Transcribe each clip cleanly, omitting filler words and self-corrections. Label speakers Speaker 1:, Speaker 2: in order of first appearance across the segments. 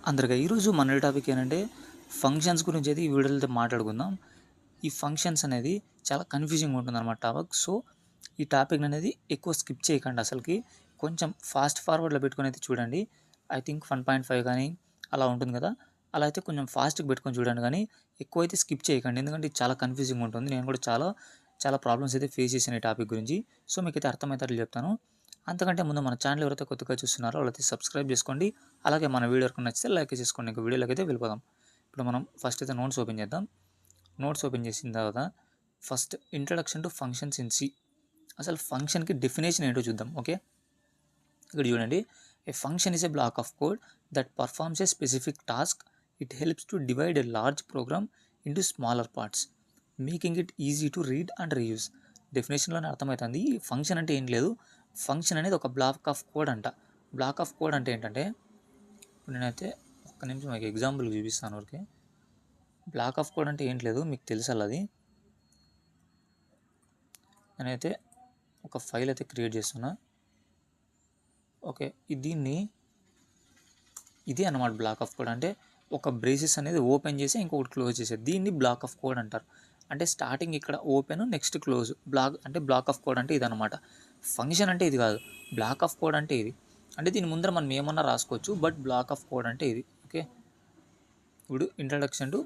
Speaker 1: అందరికీ ఈరోజు మన టాపిక్ ఏంటంటే ఫంక్షన్స్ గురించి అయితే ఈ వీడియోలో మాట్లాడుకుందాం. ఈ ఫంక్షన్స్ అనేది చాలా కన్ఫ్యూజింగ్ ఉంటుందన్నమాట టాపిక్. సో ఈ టాపిక్ అనేది ఎక్కువ స్కిప్ చేయకండి, అసలుకి కొంచెం ఫాస్ట్ ఫార్వర్డ్లో పెట్టుకొని అయితే చూడండి. ఐ థింక్ 1.5 కానీ అలా ఉంటుంది కదా, అలా అయితే కొంచెం ఫాస్ట్గా పెట్టుకొని చూడండి, కానీ ఎక్కువ అయితే స్కిప్ చేయకండి, ఎందుకంటే ఇది చాలా కన్ఫ్యూజింగ్ ఉంటుంది. నేను కూడా చాలా చాలా ప్రాబ్లమ్స్ అయితే ఫేస్ చేసిన ఈ టాపిక్ గురించి. సో మీకైతే అర్థమవుతారని చెప్తాను. అంతకంటే ముందు మన ఛానల్ ఎవరైతే కొత్తగా చూస్తున్నారో వాళ్ళైతే సబ్స్క్రైబ్ చేసుకోండి. అలాగే మన వీడియో కనుక నచ్చితే లైక్ చేసుకోండి. ఇంకా వీడియోలోకి అయితే వెళ్ళిపోదాం. ఇప్పుడు మనం ఫస్ట్ అయితే నోట్స్ ఓపెన్ చేద్దాం. నోట్స్ ఓపెన్ చేసిన తర్వాత first introduction to functions in C. అసలు ఫంక్షన్కి డెఫినేషన్ ఏంటో చూద్దాం. ఓకే, ఇక్కడ చూడండి. A function is a block of code that performs a specific task. It helps to divide a large program into smaller parts, making it easy to read and reuse. డెఫినేషన్లోనే అర్థమవుతుంది. ఈ function అంటే ఏం లేదు, function అనేది ఒక block of code అంట. Block of code అంటే ఏంటంటే, ఇప్పుడు నేనైతే ఒక్క నిమిషం మీకు ఎగ్జాంపుల్ చూపిస్తాను. ఊరికే బ్లాక్ ఆఫ్ కోడ్ అంటే ఏంటి లేదు, మీకు తెలుసు అది. నేనైతే ఒక ఫైల్ అయితే క్రియేట్ చేస్తున్నా. ఓకే, ఇది అన్నమాట బ్లాక్ ఆఫ్ కోడ్ అంటే. ఒక బ్రేసెస్ అనేది ఓపెన్ చేసి ఇంకొకటి క్లోజ్ చేసేది, దీన్ని బ్లాక్ ఆఫ్ కోడ్ అంటారు. అంటే స్టార్టింగ్ ఇక్కడ open, next close. Black of code అంటే ఇది అనమాట. ఫంక్షన్ అంటే ఇది కాదు, బ్లాక్ ఆఫ్ కోడ్ అంటే ఇది. అంటే దీని ముందర మనం ఏమన్నా రాసుకోవచ్చు, బట్ బ్లాక్ ఆఫ్ కోడ్ అంటే ఇది. ఓకే, ఇప్పుడు introduction to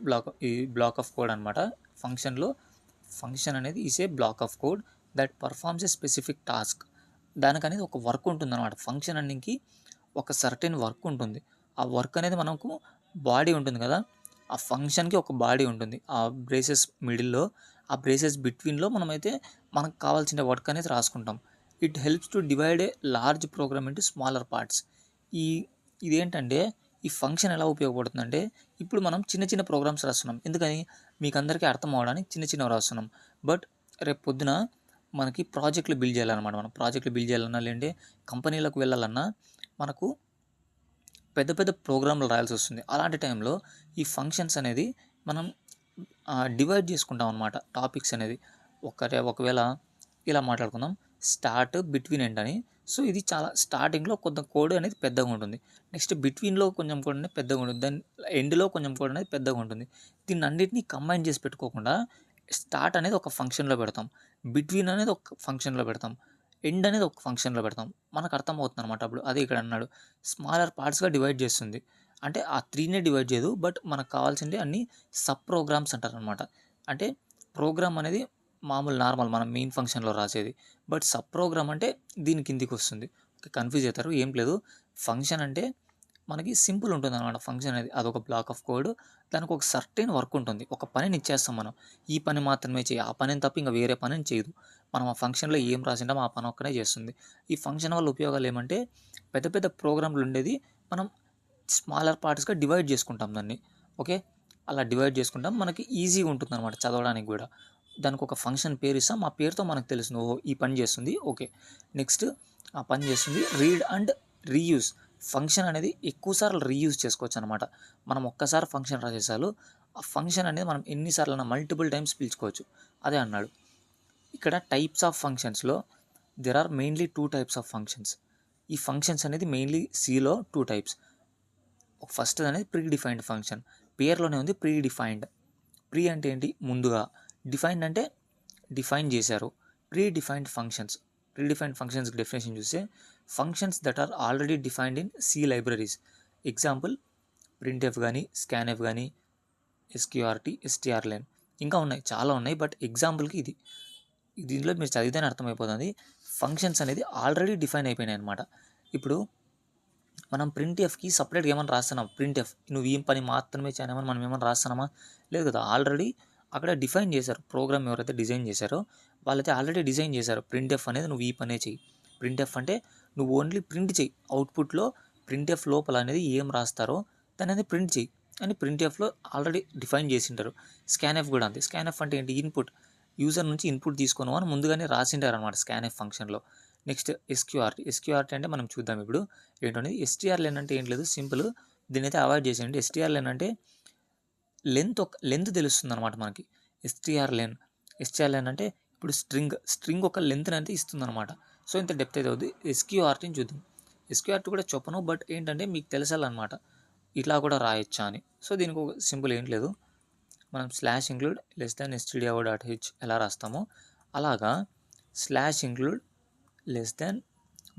Speaker 1: black of code అనమాట. ఫంక్షన్ అనేది is a block of code that performs a specific task. దానికి అనేది ఒక వర్క్ ఉంటుంది అనమాట. ఫంక్షన్ అన్నికి ఒక సర్టెన్ వర్క్ ఉంటుంది. ఆ వర్క్ అనేది మనకు బాడీ ఉంటుంది కదా, ఆ ఫంక్షన్కి ఒక బాడీ ఉంటుంది. ఆ బ్రేసెస్ మిడిల్లో, ఆ బ్రేసెస్ బిట్వీన్లో మనమైతే మనకు కావాల్సిన వర్క్ అనేది రాసుకుంటాం. It helps to divide a large program into smaller parts. ఇదేంటంటే, ఈ ఫంక్షన్ ఎలా ఉపయోగపడుతుందంటే, ఇప్పుడు మనం చిన్న చిన్న ప్రోగ్రామ్స్ రాస్తున్నాం. ఎందుకని, మీకు అందరికీ అర్థం అవడానికి చిన్న చిన్నవి రాస్తున్నాం. బట్ రేపు పొద్దున మనకి ప్రాజెక్టులు బిల్డ్ చేయాలన్నమాట. మనం ప్రాజెక్టులు బిల్డ్ చేయాలన్నా, లేదంటే కంపెనీలకు వెళ్ళాలన్నా మనకు పెద్ద పెద్ద ప్రోగ్రాంలు రాయాల్సి వస్తుంది. అలాంటి టైంలో ఈ ఫంక్షన్స్ అనేది మనం డివైడ్ చేసుకుంటాం అనమాట, టాపిక్స్ అనేది. ఒకవేళ ఇలా మాట్లాడుకుందాం, స్టార్ట్, బిట్వీన్, ఎండ్ అని. సో ఇది చాలా స్టార్టింగ్లో కొంత కోడ్ అనేది పెద్దగా ఉంటుంది, నెక్స్ట్ బిట్వీన్లో కొంచెం కోడ్ అనేది పెద్దగా ఉంటుంది, దెన్ ఎండ్లో కొంచెం కోడ్ అనేది పెద్దగా ఉంటుంది. దీన్ని అన్నిటినీ కంబైన్ చేసి పెట్టుకోకుండా స్టార్ట్ అనేది ఒక ఫంక్షన్లో పెడతాం, బిట్వీన్ అనేది ఒక ఫంక్షన్లో పెడతాం, ఎండ్ అనేది ఒక ఫంక్షన్లో పెడతాం. మనకు అర్థమవుతుంది అనమాట. అప్పుడు అదే ఇక్కడ అన్నాడు, స్మాలర్ పార్ట్స్గా డివైడ్ చేస్తుంది. అంటే ఆ త్రీనే డివైడ్ చేయదు, బట్ మనకు కావాల్సింది అన్ని సబ్ ప్రోగ్రామ్స్ అంటారు అనమాట. అంటే ప్రోగ్రామ్ అనేది మామూలు నార్మల్ మనం మెయిన్ ఫంక్షన్లో రాసేది, బట్ సబ్ ప్రోగ్రామ్ అంటే దీని కిందికి వస్తుంది. కన్ఫ్యూజ్ అవుతారు, ఏం లేదు. ఫంక్షన్ అంటే మనకి సింపుల్ ఉంటుంది అనమాట. ఫంక్షన్ అనేది అదొక బ్లాక్ ఆఫ్ కోడ్, దానికి ఒక సర్టెన్ వర్క్ ఉంటుంది. ఒక పనిని ఇచ్చేస్తాం మనం, ఈ పని మాత్రమే చేయి, ఆ పనిని తప్ప ఇంకా వేరే పనిని చేయదు. మనం ఆ ఫంక్షన్లో ఏం రాసింటామో ఆ పని ఒక్కనే చేస్తుంది. ఈ ఫంక్షన్ వల్ల ఉపయోగాలు ఏమంటే, పెద్ద పెద్ద ప్రోగ్రాంలు ఉండేది మనం స్మాలర్ పార్ట్స్గా డివైడ్ చేసుకుంటాం దాన్ని. ఓకే, అలా డివైడ్ చేసుకుంటాం, మనకి ఈజీగా ఉంటుంది అనమాట చదవడానికి కూడా. దానికి ఒక ఫంక్షన్ పేరు ఇస్తాం, ఆ పేరుతో మనకు తెలుస్తుంది, ఓహో ఈ పని చేస్తుంది. ఓకే, నెక్స్ట్ ఆ పని చేస్తుంది రీడ్ అండ్ రీయూజ్. ఫంక్షన్ అనేది ఎక్కువసార్లు రీయూజ్ చేసుకోవచ్చు అనమాట. మనం ఒక్కసారి ఫంక్షన్ రాసేసాలు, ఆ ఫంక్షన్ అనేది మనం ఎన్నిసార్లు మల్టిపుల్ టైమ్స్ పిలుచుకోవచ్చు. అదే అన్నాడు. ఇక్కడ టైప్స్ ఆఫ్ ఫంక్షన్స్లో there are mainly 2 types of functions. ఈ ఫంక్షన్స్ అనేది మెయిన్లీ సిలో 2 టైప్స్. ఫస్ట్ అనేది ప్రీ డిఫైన్డ్ ఫంక్షన్. పేర్లోనే ఉంది ప్రీ డిఫైన్డ్. ప్రీ అంటే ఏంటి, ముందుగా. డిఫైన్డ్ అంటే డిఫైన్ చేశారు. ప్రీ డిఫైన్డ్ ఫంక్షన్స్కి డెఫినేషన్ చూస్తే, functions that are already defined in C libraries. Example printf కానీ, స్కాన్ఎఫ్ కానీ, ఎస్క్యూఆర్టీ, ఎస్టీఆర్లైన్, ఇంకా ఉన్నాయి, చాలా ఉన్నాయి. బట్ ఎగ్జాంపుల్కి దీనిలో మీరు చదివితేనే అర్థమైపోతుంది. ఫంక్షన్స్ అనేది ఆల్రెడీ డిఫైన్ అయిపోయినాయి అనమాట. ఇప్పుడు మనం ప్రింట్ఎఫ్కి సపరేట్గా ఏమైనా రాస్తున్నాం, ప్రింట్ఎఫ్ నువ్వు ఈ పని మాత్రమే చేయమని మనం ఏమైనా రాస్తున్నామా, లేదు కదా. ఆల్రెడీ అక్కడ డిఫైన్ చేశారు. ప్రోగ్రామ్ ఎవరైతే డిజైన్ చేశారో వాళ్ళైతే ఆల్రెడీ డిజైన్ చేశారు, ప్రింట్ఎఫ్ అనేది నువ్వు ఈ పనే చెయ్యి. ప్రింట్ఎఫ్ అంటే నువ్వు ఓన్లీ ప్రింట్ చెయ్యి, అవుట్పుట్లో ప్రింట్ఎఫ్ లోపల అనేది ఏం రాస్తారో దాని అనేది ప్రింట్ చెయ్యి అని ప్రింట్ఎఫ్లో ఆల్రెడీ డిఫైన్ చేసింటారు. స్కాన్ఎఫ్ కూడా అంతే. స్కాన్ఎఫ్ అంటే ఏంటి, ఇన్పుట్, యూజర్ నుంచి ఇన్పుట్ తీసుకోను అని ముందుగానే రాసింటారు అనమాట స్కాన్ఎఫ్ ఫంక్షన్లో. నెక్స్ట్ ఎస్క్యూఆర్టీ అంటే మనం చూద్దాం ఇప్పుడు ఏంటనేది. ఎస్టీఆర్లైన్ అంటే ఏం లేదు, సింపుల్, దీని అయితే అవాయిడ్ చేసేయండి. ఎస్టీఆర్లైన్ అంటే లెంత్ తెలుస్తుంది అనమాట మనకి. ఎస్టీఆర్లైన్ అంటే ఇప్పుడు స్ట్రింగ్ ఒక లెంత్ అయితే ఇస్తుంది అనమాట. సో ఇంత డెప్త్ అయితే అవుతుంది. ఎస్క్యూఆర్టీని చూద్దాం. ఎస్క్యూఆర్టీ కూడా చెప్పను, బట్ ఏంటంటే మీకు తెలిసాలన్నమాట. ఇట్లా కూడా రాయొచ్చా అని. సో దీనికి ఒక సింపుల్ ఏం లేదు, మనం slash include less than stdio.h ఎలా రాస్తామో అలాగా slash include less than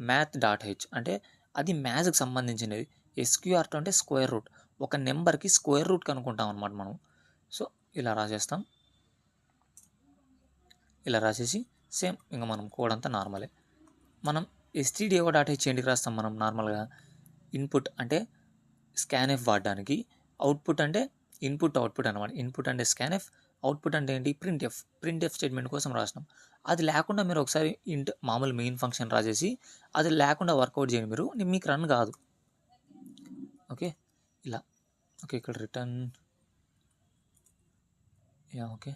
Speaker 1: math.h అంటే అది మ్యాథ్స్కి సంబంధించినది. SQRT అంటే స్క్వేర్ రూట్, ఒక నెంబర్కి స్క్వేర్ రూట్ కనుక్కుంటాం అనమాట మనం. సో ఇలా రాసేస్తాం, ఇలా రాసేసి సేమ్ ఇంకా మనం కోడ్ అంతా నార్మలే. మనం stdio.h ఏంటికి రాస్తాం మనం నార్మల్గా, ఇన్పుట్ అంటే స్కాన్ఎఫ్ వాడడానికి, అవుట్పుట్ అంటే ఇన్పుట్ అవుట్పుట్ అనమాట. ఇన్పుట్ అంటే స్కాన్ఎఫ్, అవుట్పుట్ అంటే ఏంటి ప్రింట్ఎఫ్ స్టేట్మెంట్ కోసం రాసినాం. అది లేకుండా మీరు ఒకసారి మామూలు మెయిన్ ఫంక్షన్ రాసేసి అది లేకుండా వర్కౌట్ చేయండి మీరు, మీకు రన్ కాదు. ఓకే ఇలా. ఓకే ఇక్కడ రిటర్న్ ఓకే.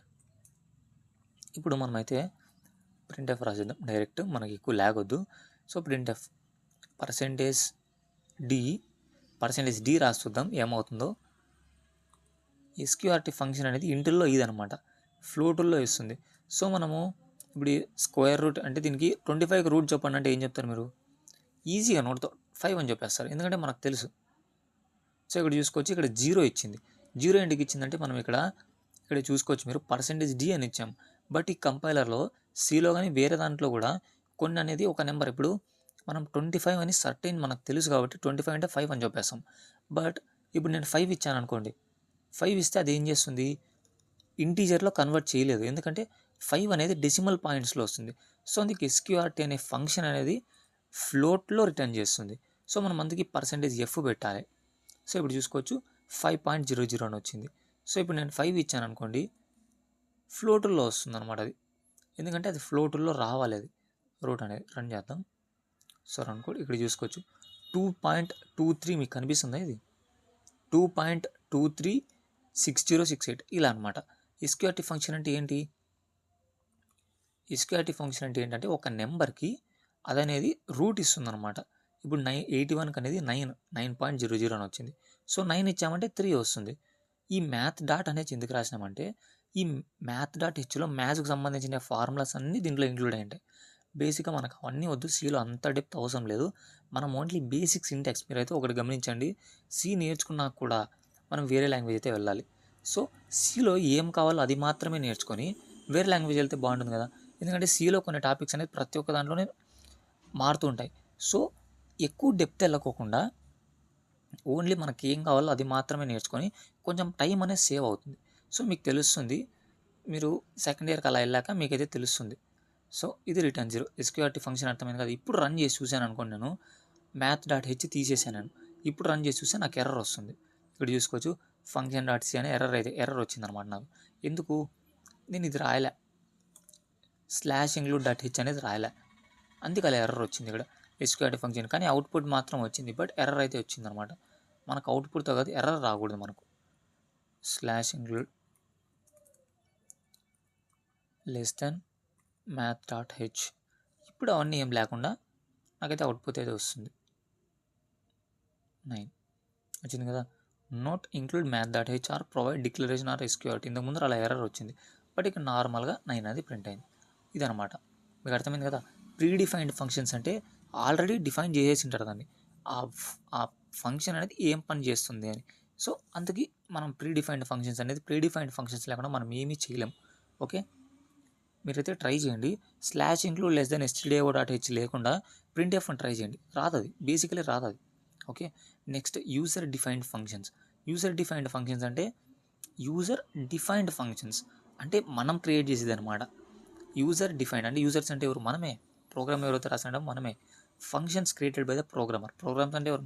Speaker 1: ఇప్పుడు మనమైతే ప్రింట్ఎఫ్ రాసేద్దాం డైరెక్ట్, మనకి ఎక్కువ ల్యాగ్ వద్దు. సో ప్రింట్ఎఫ్ %d రాస్తుందాం ఏమవుతుందో. SQRT ఫంక్షన్ అనేది ఇంటిల్లో ఇదనమాట, ఫ్లోటుల్లో ఇస్తుంది. సో మనము ఇప్పుడు స్క్వేర్ రూట్ అంటే దీనికి 25కి రూట్ చెప్పండి అంటే ఏం చెప్తారు మీరు, ఈజీగా నోట్తో 5 అని చెప్పేస్తారు, ఎందుకంటే మనకు తెలుసు. సో ఇక్కడ చూసుకోవచ్చు, ఇక్కడ 0 ఇచ్చింది. 0 ఎందుకు ఇచ్చిందంటే మనం ఇక్కడ చూసుకోవచ్చు మీరు %d అని ఇచ్చాం. బట్ ఈ కంపైలర్లో సిలో కానీ వేరే దాంట్లో కూడా కొన్ని అనేది ఒక నెంబర్, ఇప్పుడు మనం 25 అని సర్టైన్ మనకు తెలుసు కాబట్టి 25 అంటే 5 అని చెప్పేస్తాం. బట్ ఇప్పుడు నేను 5 ఇచ్చాను అనుకోండి, 5 ఇస్తే అది ఏం చేస్తుంది, ఇంటీజర్లో కన్వర్ట్ చేయలేదు, ఎందుకంటే 5 అనేది డెసిమల్ పాయింట్స్లో వస్తుంది. సో అందుకే SQRT అనే ఫంక్షన్ అనేది ఫ్లోట్లో రిటర్న్ చేస్తుంది. సో మనం అందుకే %f పెట్టాలి. సో ఇప్పుడు చూసుకోవచ్చు 5.00 అని వచ్చింది. సో ఇప్పుడు నేను 5 ఇచ్చాను అనుకోండి, ఫ్లోటుల్లో వస్తుంది అనమాట అది, ఎందుకంటే అది ఫ్లోటుల్లో రావాలి అది రూట్ అనేది. రన్ చేద్దాం. సో రన్ కోడ్ ఇక్కడ చూసుకోవచ్చు 2.23 మీకు కనిపిస్తుందా, ఇది 2.236068 ఇలా అనమాట. SQRT ఫంక్షన్ అంటే ఏంటి, SQRT ఫంక్షన్ అంటే ఏంటంటే ఒక నెంబర్కి అదనేది రూట్ ఇస్తుంది అనమాట. ఇప్పుడు 81 అనేది 9.00 అని వచ్చింది. సో 9 ఇచ్చామంటే 3 వస్తుంది. ఈ మ్యాథ్ డాట్ అనేది ఎందుకు రాసినామంటే, ఈ math.hలో మ్యాథ్స్కి సంబంధించిన ఫార్ములాస్ అన్నీ దీంట్లో ఇంక్లూడ్ అయ్యి ఉంటాయి. బేసిక్గా మనకు అవన్నీ వద్దు, సిలో అంత డెప్త్ అవసరం లేదు, మనం ఓన్లీ బేసిక్ సింటాక్స్. మీరైతే ఒకటి గమనించండి, సి నేర్చుకున్నాక కూడా మనం వేరే లాంగ్వేజ్ అయితే వెళ్ళాలి. సో సిలో ఏం కావాలో అది మాత్రమే నేర్చుకొని వేరే లాంగ్వేజ్ వెళ్తే బాగుంటుంది కదా, ఎందుకంటే సిలో కొన్ని టాపిక్స్ అనేది ప్రతి ఒక్క దాంట్లోనే మారుతూ ఉంటాయి. సో ఎక్కువ డెప్త్ వెళ్ళకోకుండా ఓన్లీ మనకి ఏం కావాలో అది మాత్రమే నేర్చుకొని కొంచెం టైం అనేది సేవ్ అవుతుంది. సో మీకు తెలుస్తుంది, మీరు సెకండ్ ఇయర్కి అలా వెళ్ళాక మీకైతే తెలుస్తుంది. సో ఇది రిటర్న్ 0 SQRT ఫంక్షన్ అర్థమైంది కదా. ఇప్పుడు రన్ చేసి చూశాను అనుకోండి, నేను math.h తీసేసాను నేను, ఇప్పుడు రన్ చేసి చూస్తే నాకు ఎర్రర్ వస్తుంది. ఇక్కడ చూసుకోవచ్చు function.c అనే ఎర్రర్ వచ్చిందనమాట నాకు. ఎందుకు, నేను ఇది రాయలే, /include.h అనేది రాయలే, అందుకే అలా ఎర్రర్ వచ్చింది ఇక్కడ SQRT ఫంక్షన్. కానీ అవుట్పుట్ మాత్రం వచ్చింది, బట్ ఎర్రర్ అయితే వచ్చిందనమాట. మనకు అవుట్పుట్తో కాదు, ఎర్రర్ రాకూడదు మనకు. /include less than math.h. ఇప్పుడు అవన్నీ ఏం లేకుండా నాకైతే అవుట్పుట్ అయితే వస్తుంది 9 వచ్చింది కదా. Not include math.h or provide declaration or SQRT. ఇంతకు ముందు అలా ఎర్రర్ వచ్చింది, బట్ ఇక్కడ నార్మల్గా 9 అనేది ప్రింట్ అయింది. ఇదనమాట, మీకు అర్థమైంది కదా. ప్రీడిఫైన్డ్ ఫంక్షన్స్ అంటే ఆల్రెడీ డిఫైన్ చేసేసి ఉంటారు దాన్ని, ఆ ఫంక్షన్ అనేది ఏం పని చేస్తుంది అని. సో అందుకే మనం ప్రీడిఫైన్డ్ ఫంక్షన్స్ లేకుండా మనం ఏమీ చేయలేం. ఓకే, మీరైతే ట్రై చేయండి. /include లెస్ దెన్ stdio.h లేకుండా printf అని ట్రై చేయండి, రాదు అది, బేసికలీ రాదు అది. Okay, next user defined functions అంటే మనం క్రియేట్ చేసేది అనమాట. యూజర్ డిఫైన్డ్ అంటే యూజర్స్ అంటే ఎవరు, మనమే. ప్రోగ్రామ్ ఎవరైతే రాసినాడో మనమే. Functions created by the programs అంటే ఎవరు,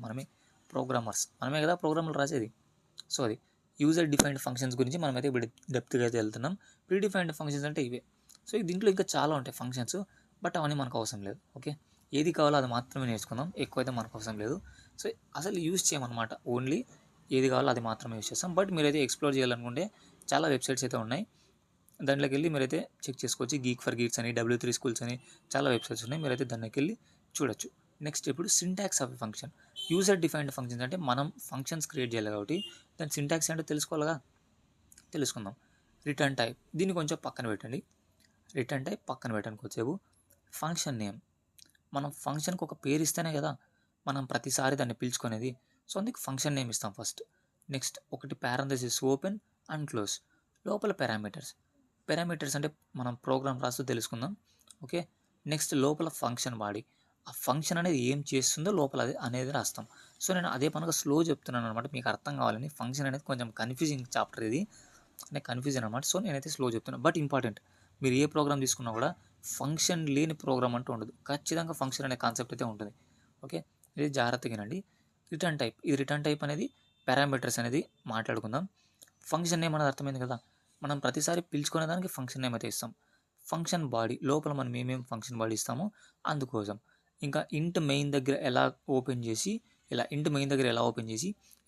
Speaker 1: ప్రోగ్రామర్స్ మనమే కదా ప్రోగ్రామ్లు రాసేది. సో అది యూజర్ డిఫైన్డ్ ఫంక్షన్స్ గురించి మనమైతే ఇప్పుడు డెప్త్గా అయితే వెళ్తున్నాం. ప్రీడిఫైన్డ్ ఫంక్షన్స్ అంటే ఇవే. సో దీంట్లో ఇంకా చాలా ఉంటాయి ఫంక్షన్స్, బట్ అవన్నీ మనకు అవసరం లేదు. ఓకే, ఏది కావాలో అది మాత్రమే నేర్చుకుందాం, ఎక్కువైతే మనకు అవసరం లేదు. సో అసలు యూజ్ చేయమన్నమాట, ఓన్లీ ఏది కావాలో అది మాత్రమే యూజ్ చేస్తాం. బట్ మీరైతే ఎక్స్ప్లోర్ చేయాలనుకుంటే చాలా వెబ్సైట్స్ అయితే ఉన్నాయి, దాంట్లోకి వెళ్ళి మీరైతే చెక్ చేసుకోవచ్చు. గీక్ ఫర్ గీక్స్ అని, W3 స్కూల్స్ అని చాలా వెబ్సైట్స్ ఉన్నాయి, మీరైతే దానికి వెళ్ళి చూడొచ్చు. నెక్స్ట్ ఇప్పుడు syntax of function. User defined functions అంటే మనం ఫంక్షన్స్ క్రియేట్ చేయాలి కాబట్టి దాని సింటాక్స్ అంటే తెలుసుకోవాలిగా, తెలుసుకుందాం. రిటర్న్ టైప్, దీన్ని కొంచెం పక్కన పెట్టండి. రిటర్న్ టైప్ పక్కన పెట్టండి కొద్దిసేపు. ఫంక్షన్ నేమ్, మనం ఫంక్షన్కి ఒక పేరు ఇస్తేనే కదా మనం ప్రతిసారి దాన్ని పిలుచుకునేది. సో అందుకు ఫంక్షన్ నేమ్ ఇస్తాం ఫస్ట్. నెక్స్ట్ ఒకటి పారాంథసిస్ ఓపెన్ అండ్ క్లోజ్, లోపల పారామీటర్స్ అంటే మనం ప్రోగ్రామ్ రాస్తూ తెలుసుకుందాం. ఓకే, నెక్స్ట్ లోపల ఫంక్షన్ బాడీ, ఆ ఫంక్షన్ అనేది ఏం చేస్తుందో లోపల అది అనేది రాస్తాం. సో నేను అదే పనిగా స్లో చెప్తున్నాను అనమాట, మీకు అర్థం కావాలని. ఫంక్షన్ అనేది కొంచెం కన్ఫ్యూజింగ్ చాప్టర్ ఇది, అంటే కన్ఫ్యూజన్ అనమాట. సో నేనైతే స్లో చెప్తున్నాను. బట్ ఇంపార్టెంట్, మీరు ఏ ప్రోగ్రామ్ తీసుకున్నా కూడా ఫంక్షన్ లేని ప్రోగ్రామ్ అంటూ ఉండదు, ఖచ్చితంగా ఫంక్షన్ అనే కాన్సెప్ట్ అయితే ఉంటుంది. ఓకే, ఇది జాగ్రత్తగా వినండి. రిటర్న్ టైప్, ఇది రిటర్న్ టైప్ అనేది పారామీటర్స్ అనేది మాట్లాడుకుందాం. ఫంక్షన్ నేమ్ అనేది అర్థమైంది కదా, మనం ప్రతిసారి పిలుచుకునే దానికి ఫంక్షన్ నేమ్ అయితే ఇస్తాం. ఫంక్షన్ బాడీ లోపల మనం ఏమేమి ఫంక్షన్ బాడీ ఇస్తామో అందుకోసం. ఇంకా ఇంట్ మెయిన్ దగ్గర ఎలా ఓపెన్ చేసి